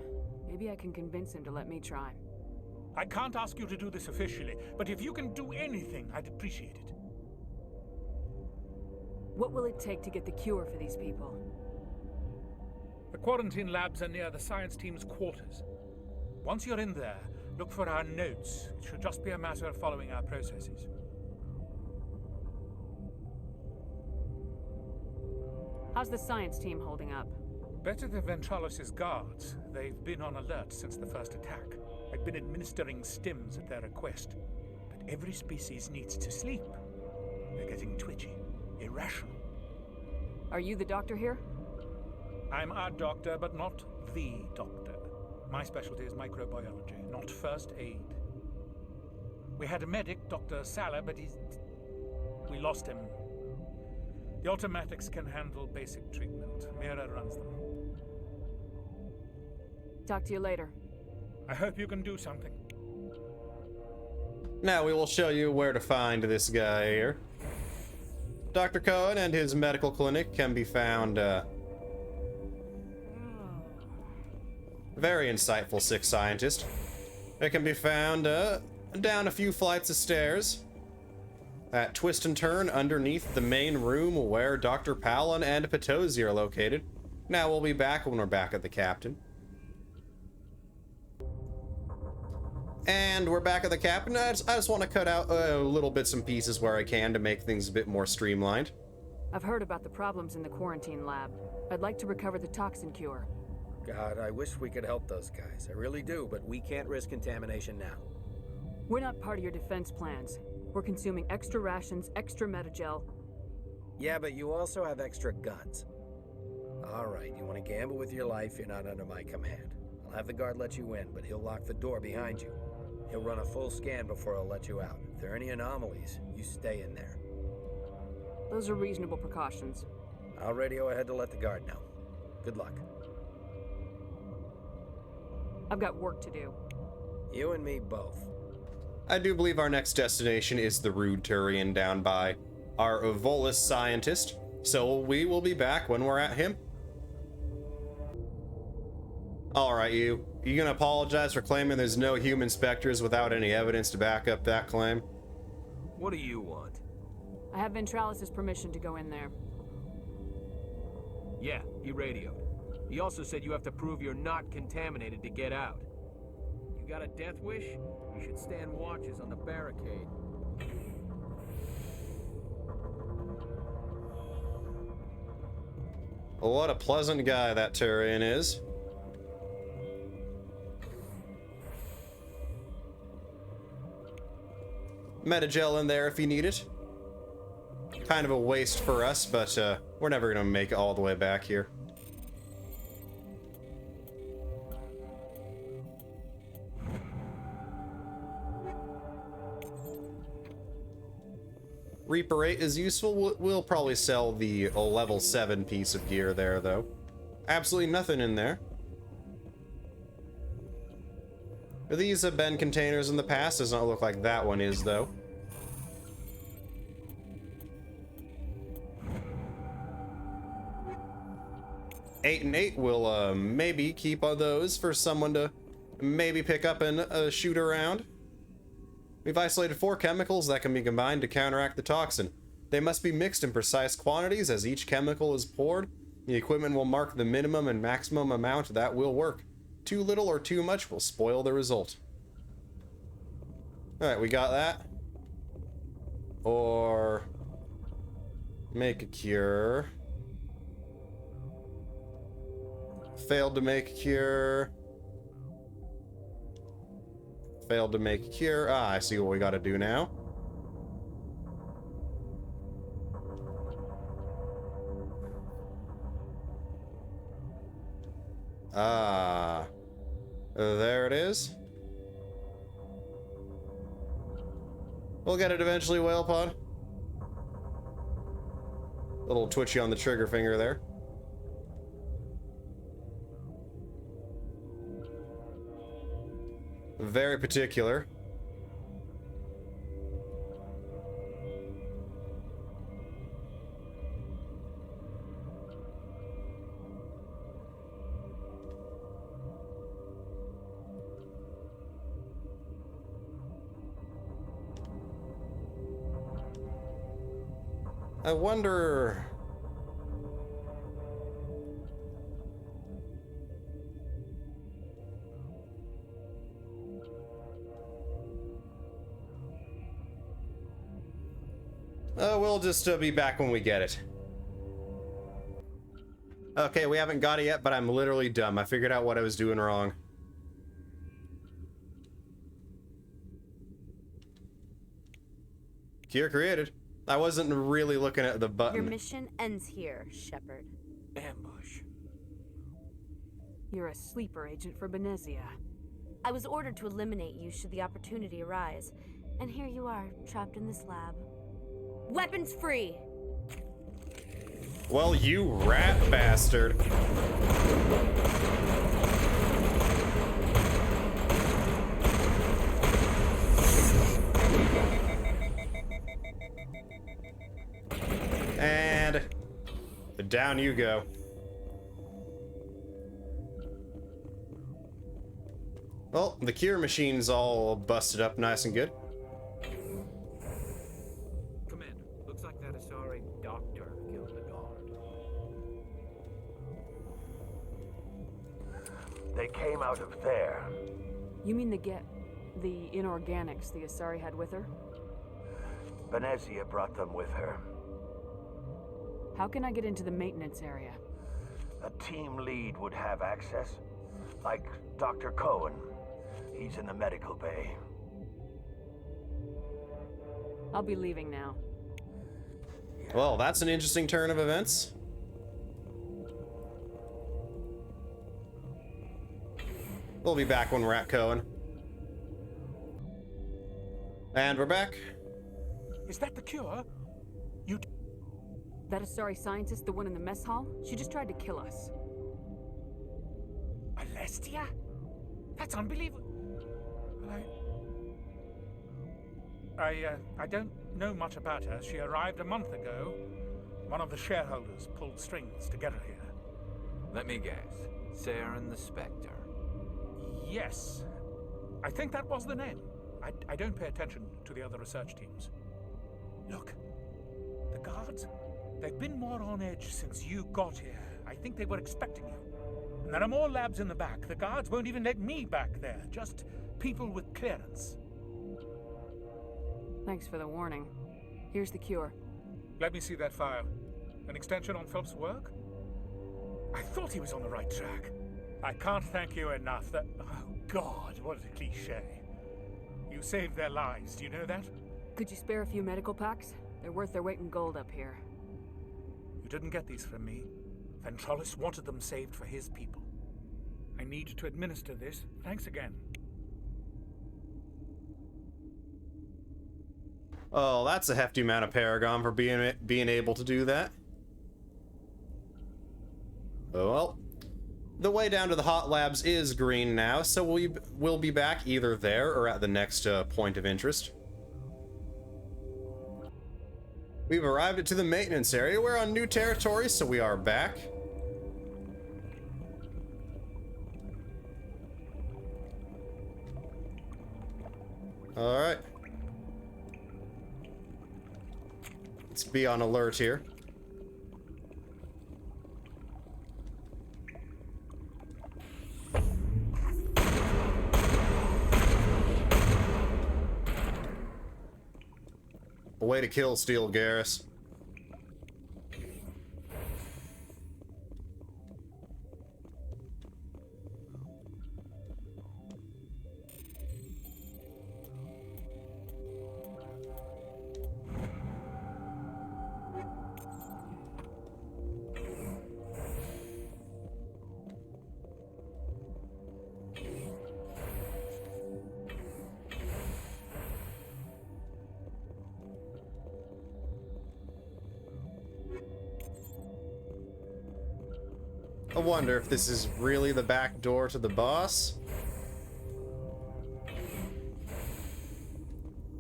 Maybe I can convince him to let me try. I can't ask you to do this officially, but if you can do anything, I'd appreciate it. What will it take to get the cure for these people? The quarantine labs are near the science team's quarters. Once you're in there, look for our notes. It should just be a matter of following our processes. How's the science team holding up? Better than Ventralis' guards. They've been on alert since the first attack. I've been administering stims at their request. But every species needs to sleep. They're getting twitchy, irrational. Are you the doctor here? I'm a doctor, but not the doctor. My specialty is microbiology, not first aid. We had a medic, Dr. Salah, but we lost him. The automatics can handle basic treatment. Mira runs them. Talk to you later. I hope you can do something. Now we will show you where to find this guy here. Dr. Cohen and his medical clinic can be found, very insightful sick scientist. It can be found, down a few flights of stairs. At twist and turn underneath the main room where Dr. Palin and Potosi are located. Now we'll be back when we're back at the Captain. And we're back at the Captain. I just want to cut out little bits and pieces where I can to make things a bit more streamlined. I've heard about the problems in the quarantine lab. I'd like to recover the toxin cure. God, I wish we could help those guys. I really do, but we can't risk contamination now. We're not part of your defense plans. We're consuming extra rations, extra metagel. Yeah, but you also have extra guns. All right, you want to gamble with your life, you're not under my command. I'll have the guard let you in, but he'll lock the door behind you. He'll run a full scan before he'll let you out. If there are any anomalies, you stay in there. Those are reasonable precautions. I'll radio ahead to let the guard know. Good luck. I've got work to do. You and me both. I do believe our next destination is the Rude Turian down by our Volus scientist, so we will be back when we're at him. Alright, you gonna apologize for claiming there's no human specters without any evidence to back up that claim? What do you want? I have Ventralis' permission to go in there. Yeah, he radioed. He also said you have to prove you're not contaminated to get out. You got a death wish? You should stand watches on the barricade. What a pleasant guy that Turian is. Metagel in there if you need it. Kind of a waste for us, but we're never gonna make it all the way back here. Reaper 8 is useful. We'll probably sell the level 7 piece of gear there, though. Absolutely nothing in there. These have been containers in the past. Does not look like that one is, though. Eight and 8 will maybe keep on those for someone to maybe pick up and shoot around. We've isolated 4 chemicals that can be combined to counteract the toxin. They must be mixed in precise quantities as each chemical is poured. The equipment will mark the minimum and maximum amount that will work. Too little or too much will spoil the result. Alright, we got that. Or... make a cure. Failed to make a cure. Failed to make a cure. Ah, I see what we gotta do now. Ah. There it is. We'll get it eventually, Whale Pod. Little twitchy on the trigger finger there. Very particular. I wonder... we'll just be back when we get it. Okay, we haven't got it yet, but I'm literally dumb. I figured out what I was doing wrong. Cure created. I wasn't really looking at the button. Your mission ends here, Shepard. Ambush. You're a sleeper agent for Benezia. I was ordered to eliminate you should the opportunity arise. And here you are, trapped in this lab. Weapons free! Well, you rat bastard. And down you go. Well, the cure machine's all busted up nice and good. Commander, looks like that Asari doctor killed the guard. They came out of there. You mean the inorganics the Asari had with her? Benezia brought them with her. How can I get into the maintenance area? A team lead would have access. Like Dr. Cohen. He's in the medical bay. I'll be leaving now. Well, that's an interesting turn of events. We'll be back when we're at Cohen. And we're back. Is that the cure? That Asari scientist, the one in the mess hall? She just tried to kill us. Alestia? That's unbelievable. I don't know much about her. She arrived a month ago. One of the shareholders pulled strings to get her here. Let me guess. Saren the Spectre. Yes. I think that was the name. I don't pay attention to the other research teams. Look. The guards? They've been more on edge since you got here. I think they were expecting you. And there are more labs in the back. The guards won't even let me back there. Just people with clearance. Thanks for the warning. Here's the cure. Let me see that file. An extension on Phelps' work? I thought he was on the right track. I can't thank you enough that... Oh, God, what a cliche. You saved their lives, do you know that? Could you spare a few medical packs? They're worth their weight in gold up here. You didn't get these from me. Ventrolis wanted them saved for his people. I need to administer this. Thanks again. Oh, that's a hefty amount of Paragon for being able to do that. Oh, well. The way down to the hot labs is green now, so we'll be back either there or at the next point of interest. We've arrived to the maintenance area. We're on new territory, so we are back. All right. Let's be on alert here. Way to kill, Steel Garrus. I wonder if this is really the back door to the boss.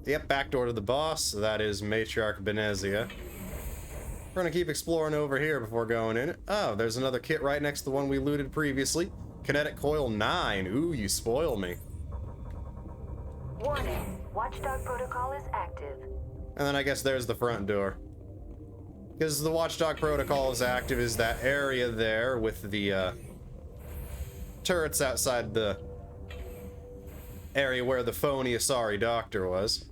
Yep, back door to the boss. So that is Matriarch Benezia. We're gonna keep exploring over here before going in. Oh, there's another kit right next to the one we looted previously. Kinetic Coil 9. Ooh, you spoil me. Warning, Watchdog protocol is active. And then I guess there's the front door. Because the Watchdog protocol is active is that area there with the turrets outside the area where the phony Asari doctor was.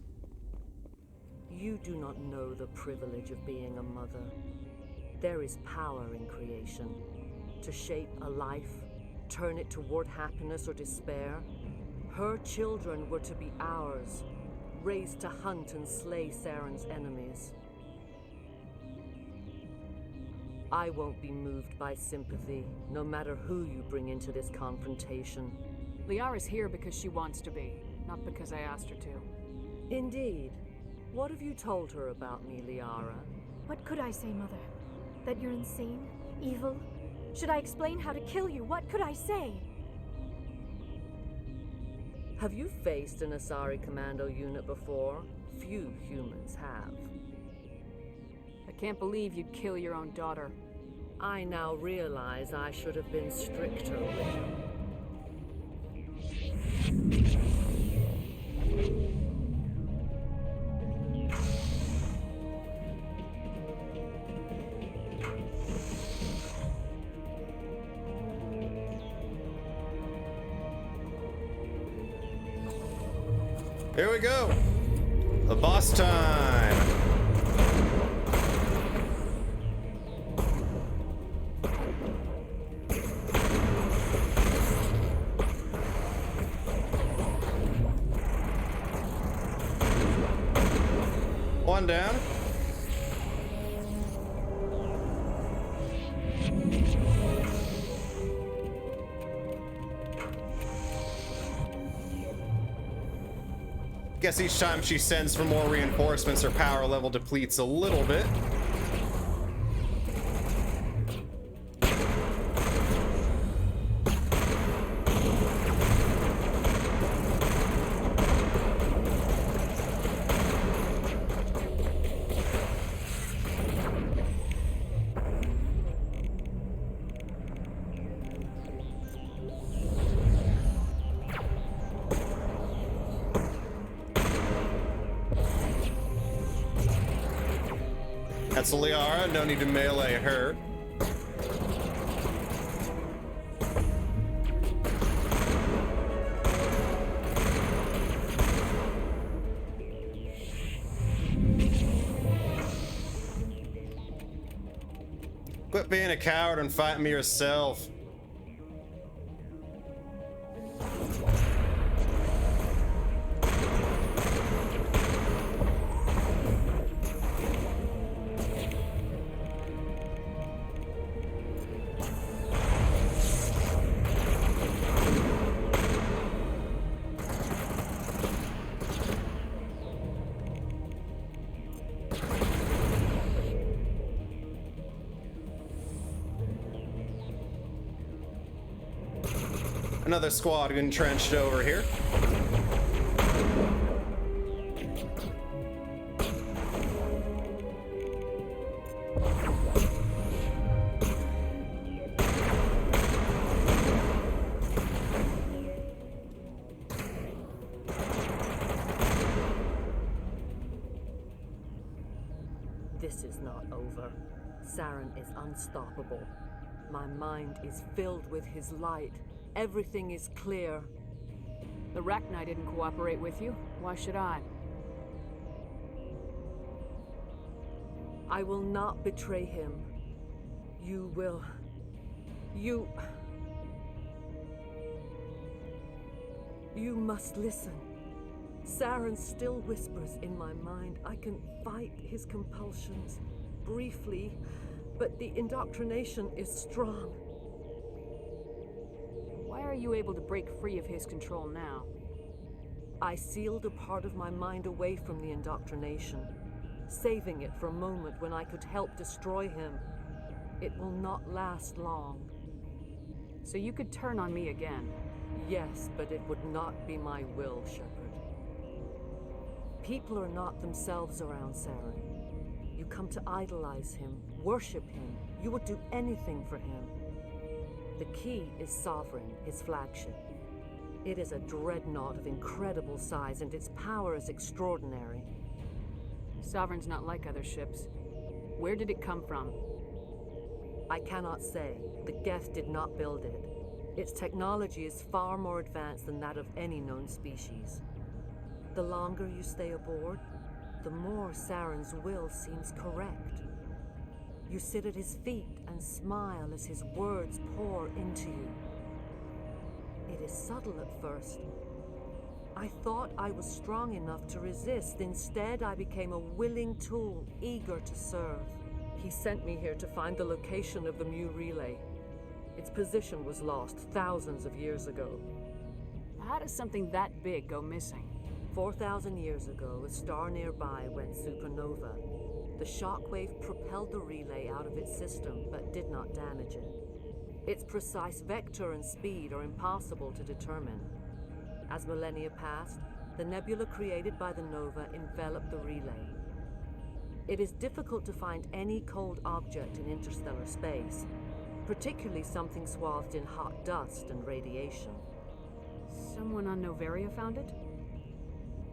You do not know the privilege of being a mother. There is power in creation. To shape a life, turn it toward happiness or despair. Her children were to be ours, raised to hunt and slay Saren's enemies. I won't be moved by sympathy, no matter who you bring into this confrontation. Liara's here because she wants to be, not because I asked her to. Indeed. What have you told her about me, Liara? What could I say, Mother? That you're insane? Evil? Should I explain how to kill you? What could I say? Have you faced an Asari commando unit before? Few humans have. I can't believe you'd kill your own daughter. I now realize I should have been stricter with her. Here we go. The boss time. One down. Guess each time she sends for more reinforcements, her power level depletes a little bit. That's Liara, no need to melee her. Quit being a coward and fight me yourself. Another squad entrenched over here. This is not over. Saren is unstoppable. My mind is filled with his light. Everything is clear. The Rachni didn't cooperate with you. Why should I? I will not betray him. You will. You must listen. Saren still whispers in my mind. I can fight his compulsions, briefly, but the indoctrination is strong. Why are you able to break free of his control now? I sealed a part of my mind away from the indoctrination, saving it for a moment when I could help destroy him. It will not last long. So you could turn on me again? Yes, but it would not be my will, Shepard. People are not themselves around Saren. You come to idolize him, worship him. You would do anything for him. The key is Sovereign, his flagship. It is a dreadnought of incredible size, and its power is extraordinary. Sovereign's not like other ships. Where did it come from? I cannot say. The Geth did not build it. Its technology is far more advanced than that of any known species. The longer you stay aboard, the more Saren's will seems correct. You sit at his feet and smile as his words pour into you. It is subtle at first. I thought I was strong enough to resist. Instead, I became a willing tool, eager to serve. He sent me here to find the location of the Mu relay. Its position was lost thousands of years ago. How does something that big go missing? 4,000 years ago, a star nearby went supernova. The shockwave propelled the relay out of its system, but did not damage it. Its precise vector and speed are impossible to determine. As millennia passed, the nebula created by the nova enveloped the relay. It is difficult to find any cold object in interstellar space, particularly something swathed in hot dust and radiation. Someone on Noveria found it?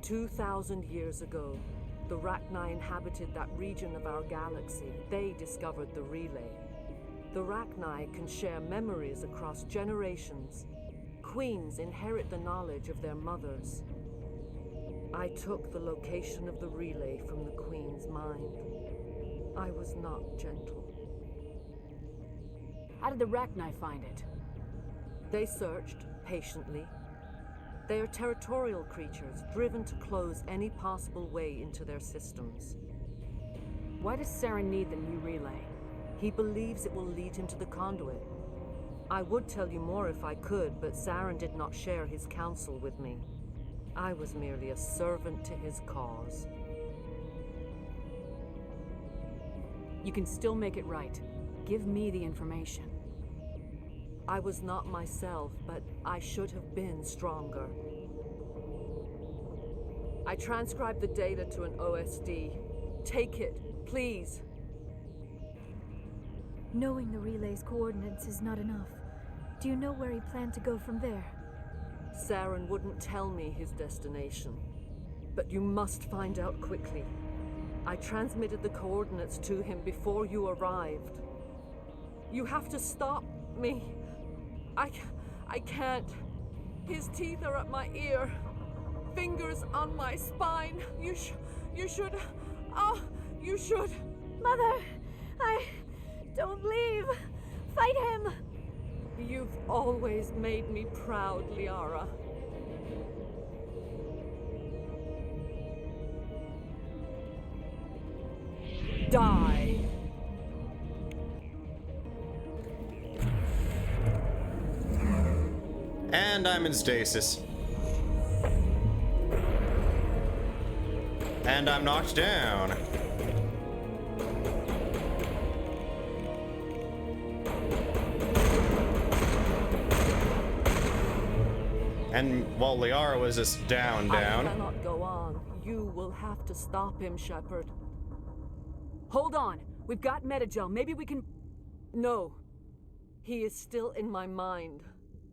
2,000 years ago, the Rachni inhabited that region of our galaxy. They discovered the relay. The Rachni can share memories across generations. Queens inherit the knowledge of their mothers. I took the location of the relay from the Queen's mind. I was not gentle. How did the Rachni find it? They searched, patiently. They are territorial creatures, driven to close any possible way into their systems. Why does Saren need the new relay? He believes it will lead him to the conduit. I would tell you more if I could, but Saren did not share his counsel with me. I was merely a servant to his cause. You can still make it right. Give me the information. I was not myself, but I should have been stronger. I transcribed the data to an OSD. Take it, please. Knowing the relay's coordinates is not enough. Do you know where he planned to go from there? Saren wouldn't tell me his destination. But you must find out quickly. I transmitted the coordinates to him before you arrived. You have to stop me. I can't. His teeth are at my ear. Fingers on my spine. You should. Oh, you should. Mother, don't leave. Fight him. You've always made me proud, Liara. Die. And I'm in stasis. And I'm knocked down. And while Liara was just down. I cannot go on. You will have to stop him, Shepard. Hold on. We've got Metagel. Maybe we can... No. He is still in my mind.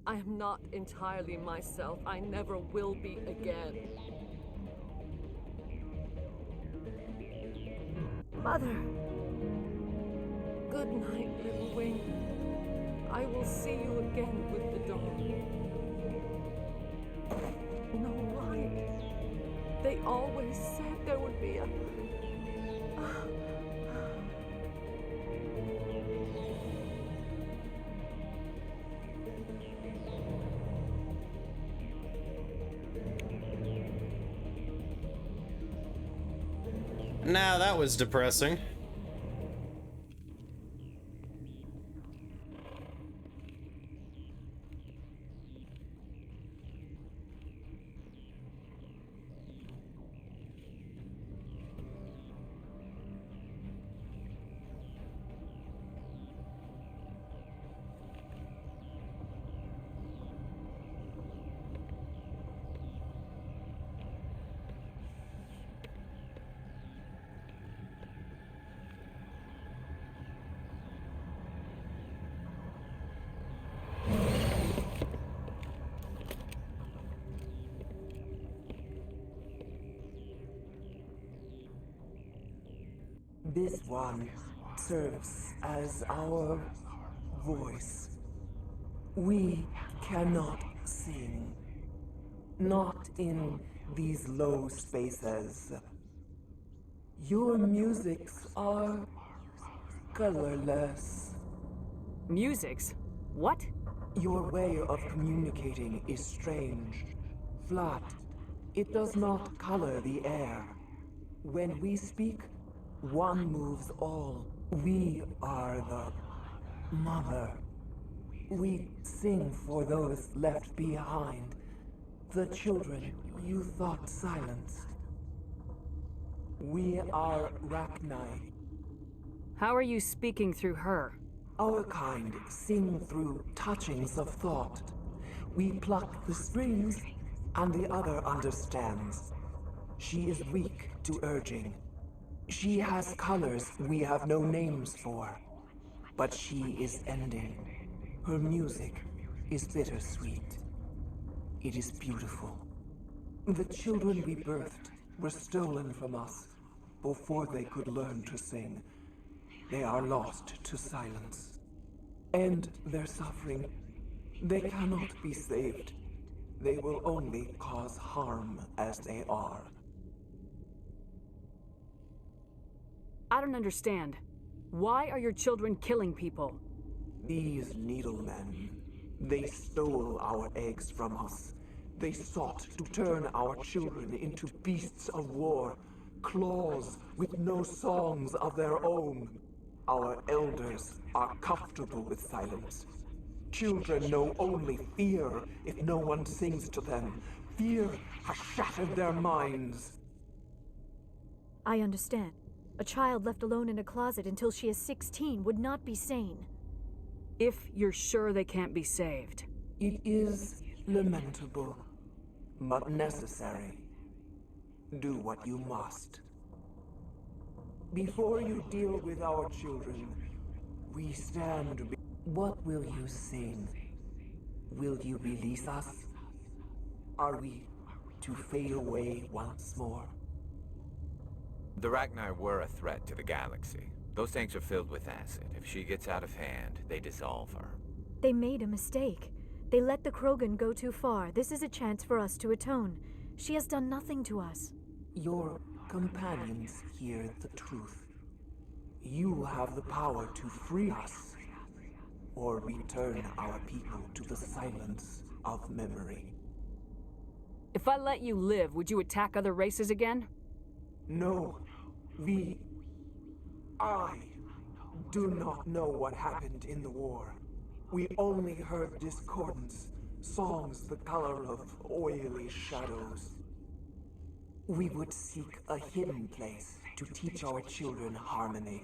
I am not entirely myself. I never will be again. Mother. Good night, little wing. I will see you again with the dawn. No light. They always said there would be a Now that was depressing. This one serves as our voice. We cannot sing. Not in these low spaces. Your musics are colorless. Musics? What? Your way of communicating is strange. Flat. It does not color the air. When we speak, one moves all. We are the mother. We sing for those left behind. The children you thought silenced. We are Rachni. How are you speaking through her? Our kind sing through touchings of thought. We pluck the strings, and the other understands. She is weak to urging. She has colors we have no names for. But she is ending. Her music is bittersweet. It is beautiful. The children we birthed were stolen from us before they could learn to sing. They are lost to silence. And their suffering, they cannot be saved. They will only cause harm as they are. I don't understand. Why are your children killing people? These needlemen, they stole our eggs from us. They sought to turn our children into beasts of war, claws with no songs of their own. Our elders are comfortable with silence. Children know only fear if no one sings to them. Fear has shattered their minds. I understand. A child left alone in a closet until she is 16 would not be sane. If you're sure they can't be saved. It is lamentable, but necessary. Do what you must. Before you deal with our children, we stand. What will you sing? Will you release us? Are we to fade away once more? The Rachni were a threat to the galaxy. Those tanks are filled with acid. If she gets out of hand, they dissolve her. They made a mistake. They let the Krogan go too far. This is a chance for us to atone. She has done nothing to us. Your companions hear the truth. You have the power to free us, or return our people to the silence of memory. If I let you live, would you attack other races again? No. I do not know what happened in the war. We only heard discordance, songs the color of oily shadows. We would seek a hidden place to teach our children harmony.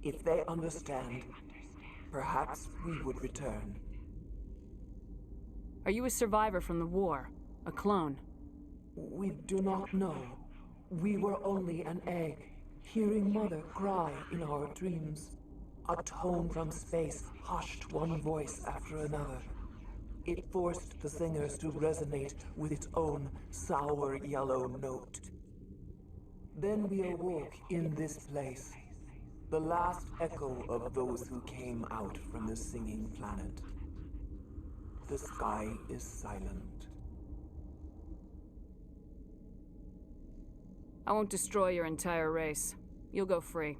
If they understand, perhaps we would return. Are you a survivor from the war? A clone? We do not know. We were only an egg, hearing Mother cry in our dreams. A tone from space hushed one voice after another. It forced the singers to resonate with its own sour yellow note. Then we awoke in this place, the last echo of those who came out from the singing planet. The sky is silent. I won't destroy your entire race. You'll go free.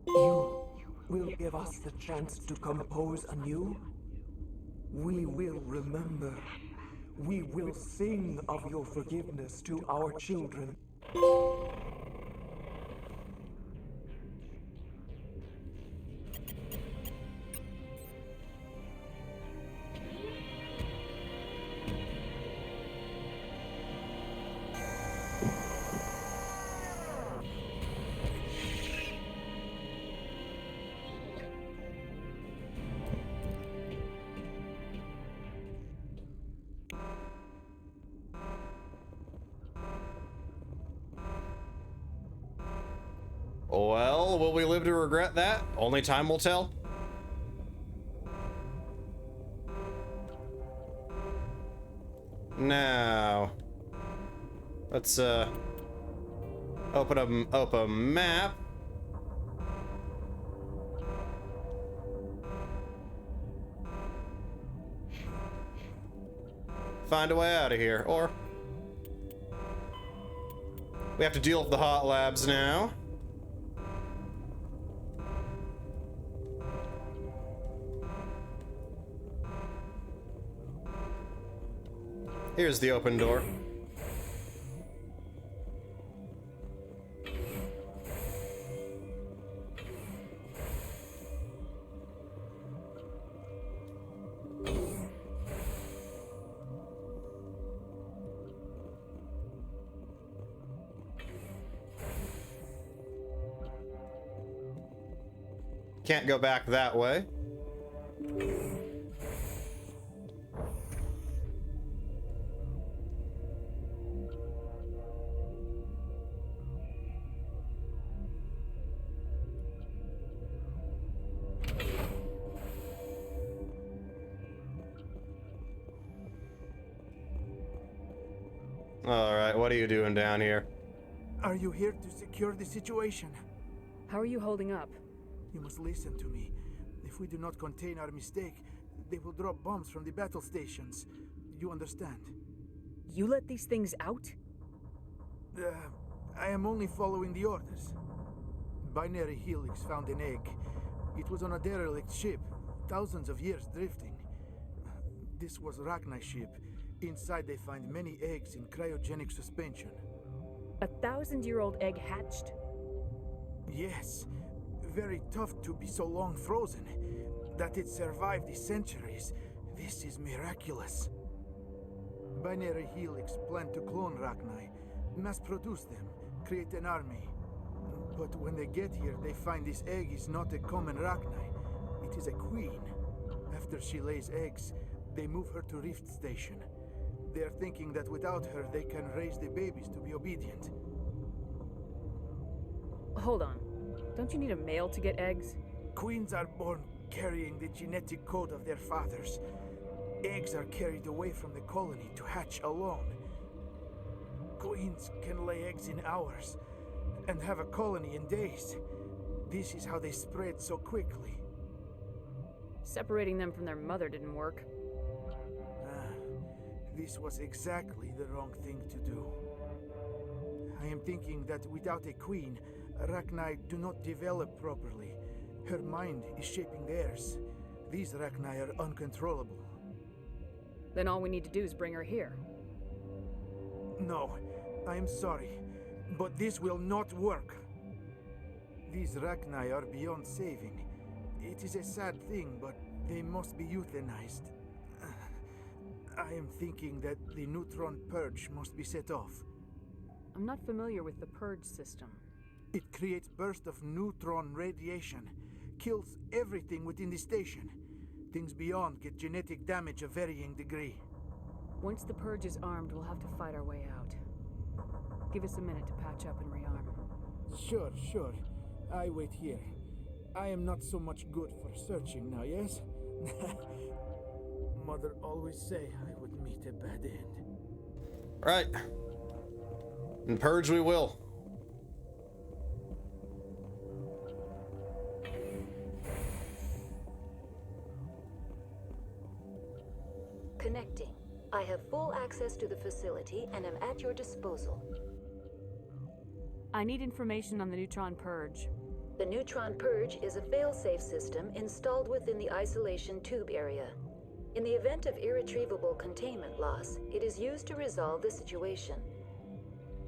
You will give us the chance to compose anew? We will remember. We will sing of your forgiveness to our children. Well, will we live to regret that? Only time will tell. Now, let's open up a map. Find a way out of here, or we have to deal with the hot labs now. Here's the open door. Can't go back that way. All right, what are you doing down here? Are you here to secure the situation? How are you holding up? You must listen to me. If we do not contain our mistake, they will drop bombs from the battle stations. You understand? You let these things out? I am only following the orders. Binary Helix found an egg. It was on a derelict ship, thousands of years drifting. This was Rachni's ship. Inside they find many eggs in cryogenic suspension. A 1,000-year-old egg hatched? Yes. Very tough to be so long frozen. That it survived the centuries. This is miraculous. Binary Helix planned to clone Rachni, mass produce them, create an army. But when they get here, they find this egg is not a common Rachni. It is a queen. After she lays eggs, they move her to Rift Station. They are thinking that without her, they can raise the babies to be obedient. Hold on. Don't you need a male to get eggs? Queens are born carrying the genetic code of their fathers. Eggs are carried away from the colony to hatch alone. Queens can lay eggs in hours and have a colony in days. This is how they spread so quickly. Separating them from their mother didn't work. This was exactly the wrong thing to do. I am thinking that without a queen, Rachni do not develop properly. Her mind is shaping theirs. These Rachni are uncontrollable. Then all we need to do is bring her here. No, I am sorry, but this will not work. These Rachni are beyond saving. It is a sad thing, but they must be euthanized. I am thinking that the neutron purge must be set off. I'm not familiar with the purge system. It creates bursts of neutron radiation, kills everything within the station. Things beyond get genetic damage of varying degree. Once the purge is armed, we'll have to fight our way out. Give us a minute to patch up and rearm. Sure. I wait here. I am not so much good for searching now, yes? Mother always say I would meet a bad end. Right. And purge we will. Connecting. I have full access to the facility and am at your disposal. I need information on the neutron purge. The neutron purge is a fail-safe system installed within the isolation tube area. In the event of irretrievable containment loss, it is used to resolve the situation.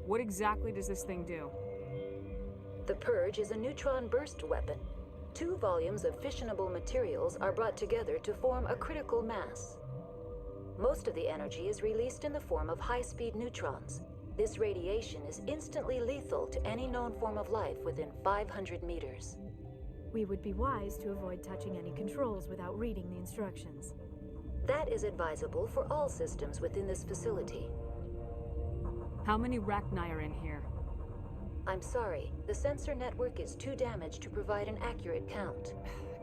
What exactly does this thing do? The purge is a neutron burst weapon. 2 volumes of fissionable materials are brought together to form a critical mass. Most of the energy is released in the form of high-speed neutrons. This radiation is instantly lethal to any known form of life within 500 meters. We would be wise to avoid touching any controls without reading the instructions. That is advisable for all systems within this facility. How many Rachni are in here? I'm sorry. The sensor network is too damaged to provide an accurate count.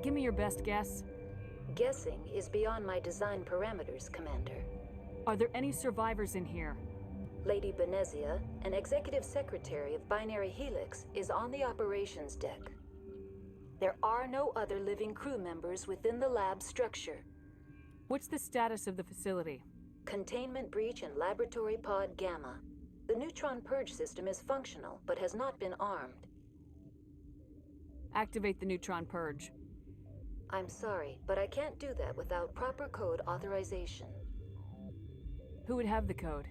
Give me your best guess. Guessing is beyond my design parameters, Commander. Are there any survivors in here? Lady Benezia, an executive secretary of Binary Helix, is on the operations deck. There are no other living crew members within the lab structure. What's the status of the facility? Containment breach in Laboratory Pod Gamma. The neutron purge system is functional, but has not been armed. Activate the neutron purge. I'm sorry, but I can't do that without proper code authorization. Who would have the code?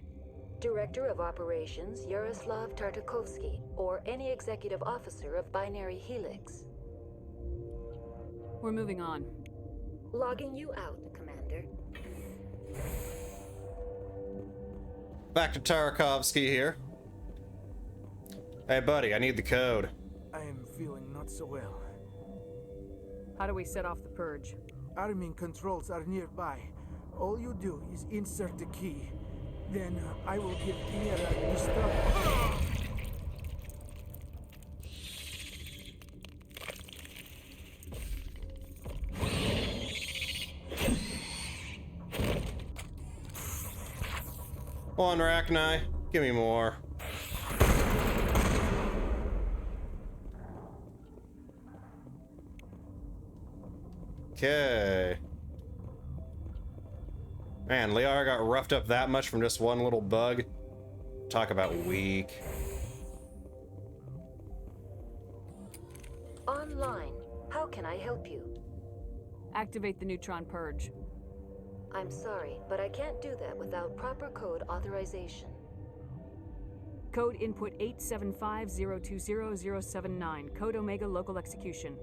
Director of Operations Yaroslav Tartakovsky, or any executive officer of Binary Helix. We're moving on. Logging you out, Commander. Back to Tartakovsky here. Hey, buddy, I need the code. I am feeling not so well. How do we set off the purge? Arming controls are nearby. All you do is insert the key. Then I will give Chimera destruct. One Rachni, give me more. Okay. Man, Liara got roughed up that much from just one little bug. Talk about weak. Online. How can I help you? Activate the neutron purge. I'm sorry, but I can't do that without proper code authorization. Code input 875020079. Code Omega local execution.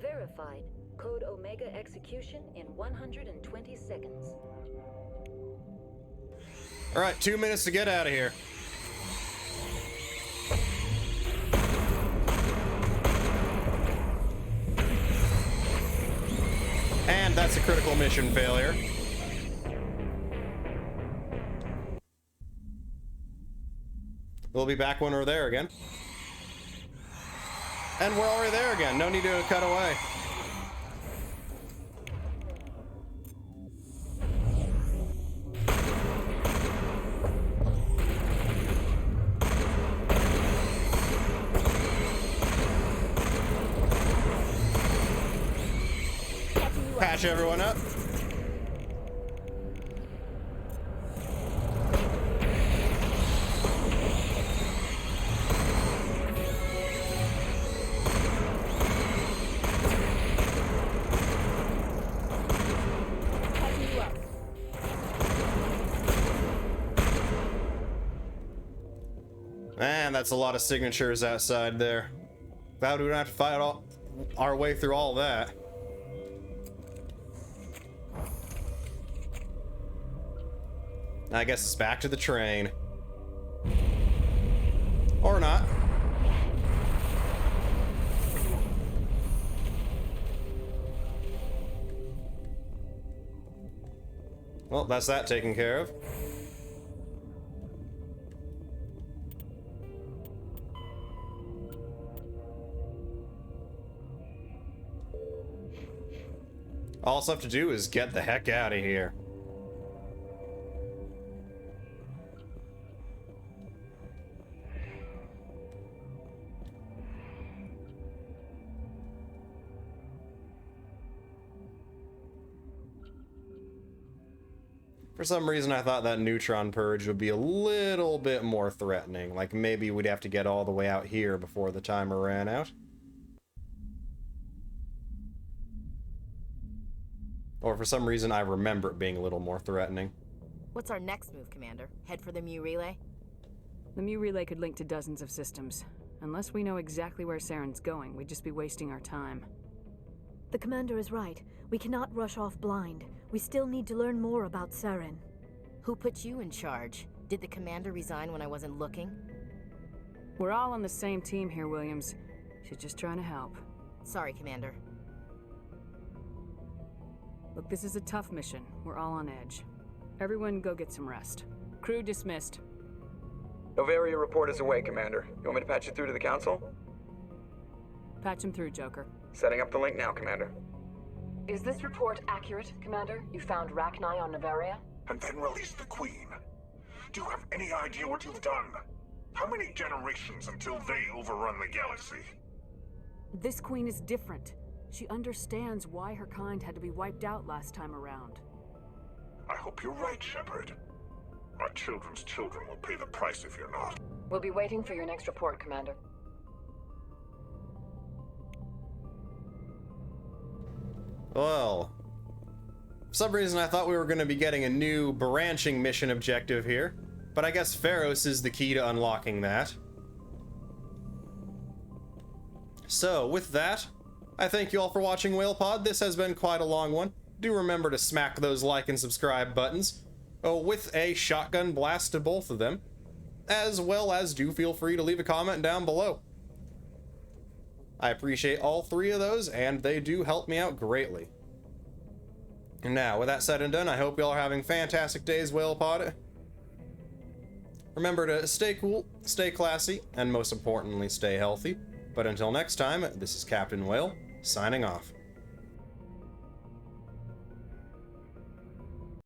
Verified. Code Omega execution in 120 seconds. All right, 2 minutes to get out of here. And that's a critical mission failure. We'll be back when we're there again. And we're already there again. No need to cut away. Patch everyone up. Man, that's a lot of signatures outside there. Glad we don't have to fight our way through all that. I guess it's back to the train. Or not. Well, that's that taken care of. All I have to do is get the heck out of here. For some reason, I thought that neutron purge would be a little bit more threatening. Like maybe we'd have to get all the way out here before the timer ran out. Or for some reason, I remember it being a little more threatening. What's our next move, Commander? Head for the Mu relay? The Mu relay could link to dozens of systems. Unless we know exactly where Saren's going, we'd just be wasting our time. The Commander is right. We cannot rush off blind. We still need to learn more about Saren. Who put you in charge? Did the Commander resign when I wasn't looking? We're all on the same team here, Williams. She's just trying to help. Sorry, Commander. Look, this is a tough mission. We're all on edge. Everyone go get some rest. Crew dismissed. Novaria report is away, Commander. You want me to patch you through to the Council? Patch him through, Joker. Setting up the link now, Commander. Is this report accurate, Commander? You found Rachni on Novaria? And then released the Queen. Do you have any idea what you've done? How many generations until they overrun the galaxy? This queen is different. She understands why her kind had to be wiped out last time around. I hope you're right, Shepard. Our children's children will pay the price if you're not. We'll be waiting for your next report, Commander. Well, for some reason I thought we were going to be getting a new branching mission objective here, but I guess Pharos is the key to unlocking that. So, with that, I thank you all for watching WhalePod. This has been quite a long one. Do remember to smack those like and subscribe buttons, with a shotgun blast to both of them, as well as do feel free to leave a comment down below. I appreciate all three of those, and they do help me out greatly. Now, with that said and done, I hope you all are having fantastic days, WhalePod. Remember to stay cool, stay classy, and most importantly, stay healthy. But until next time, this is Captain Whale, signing off.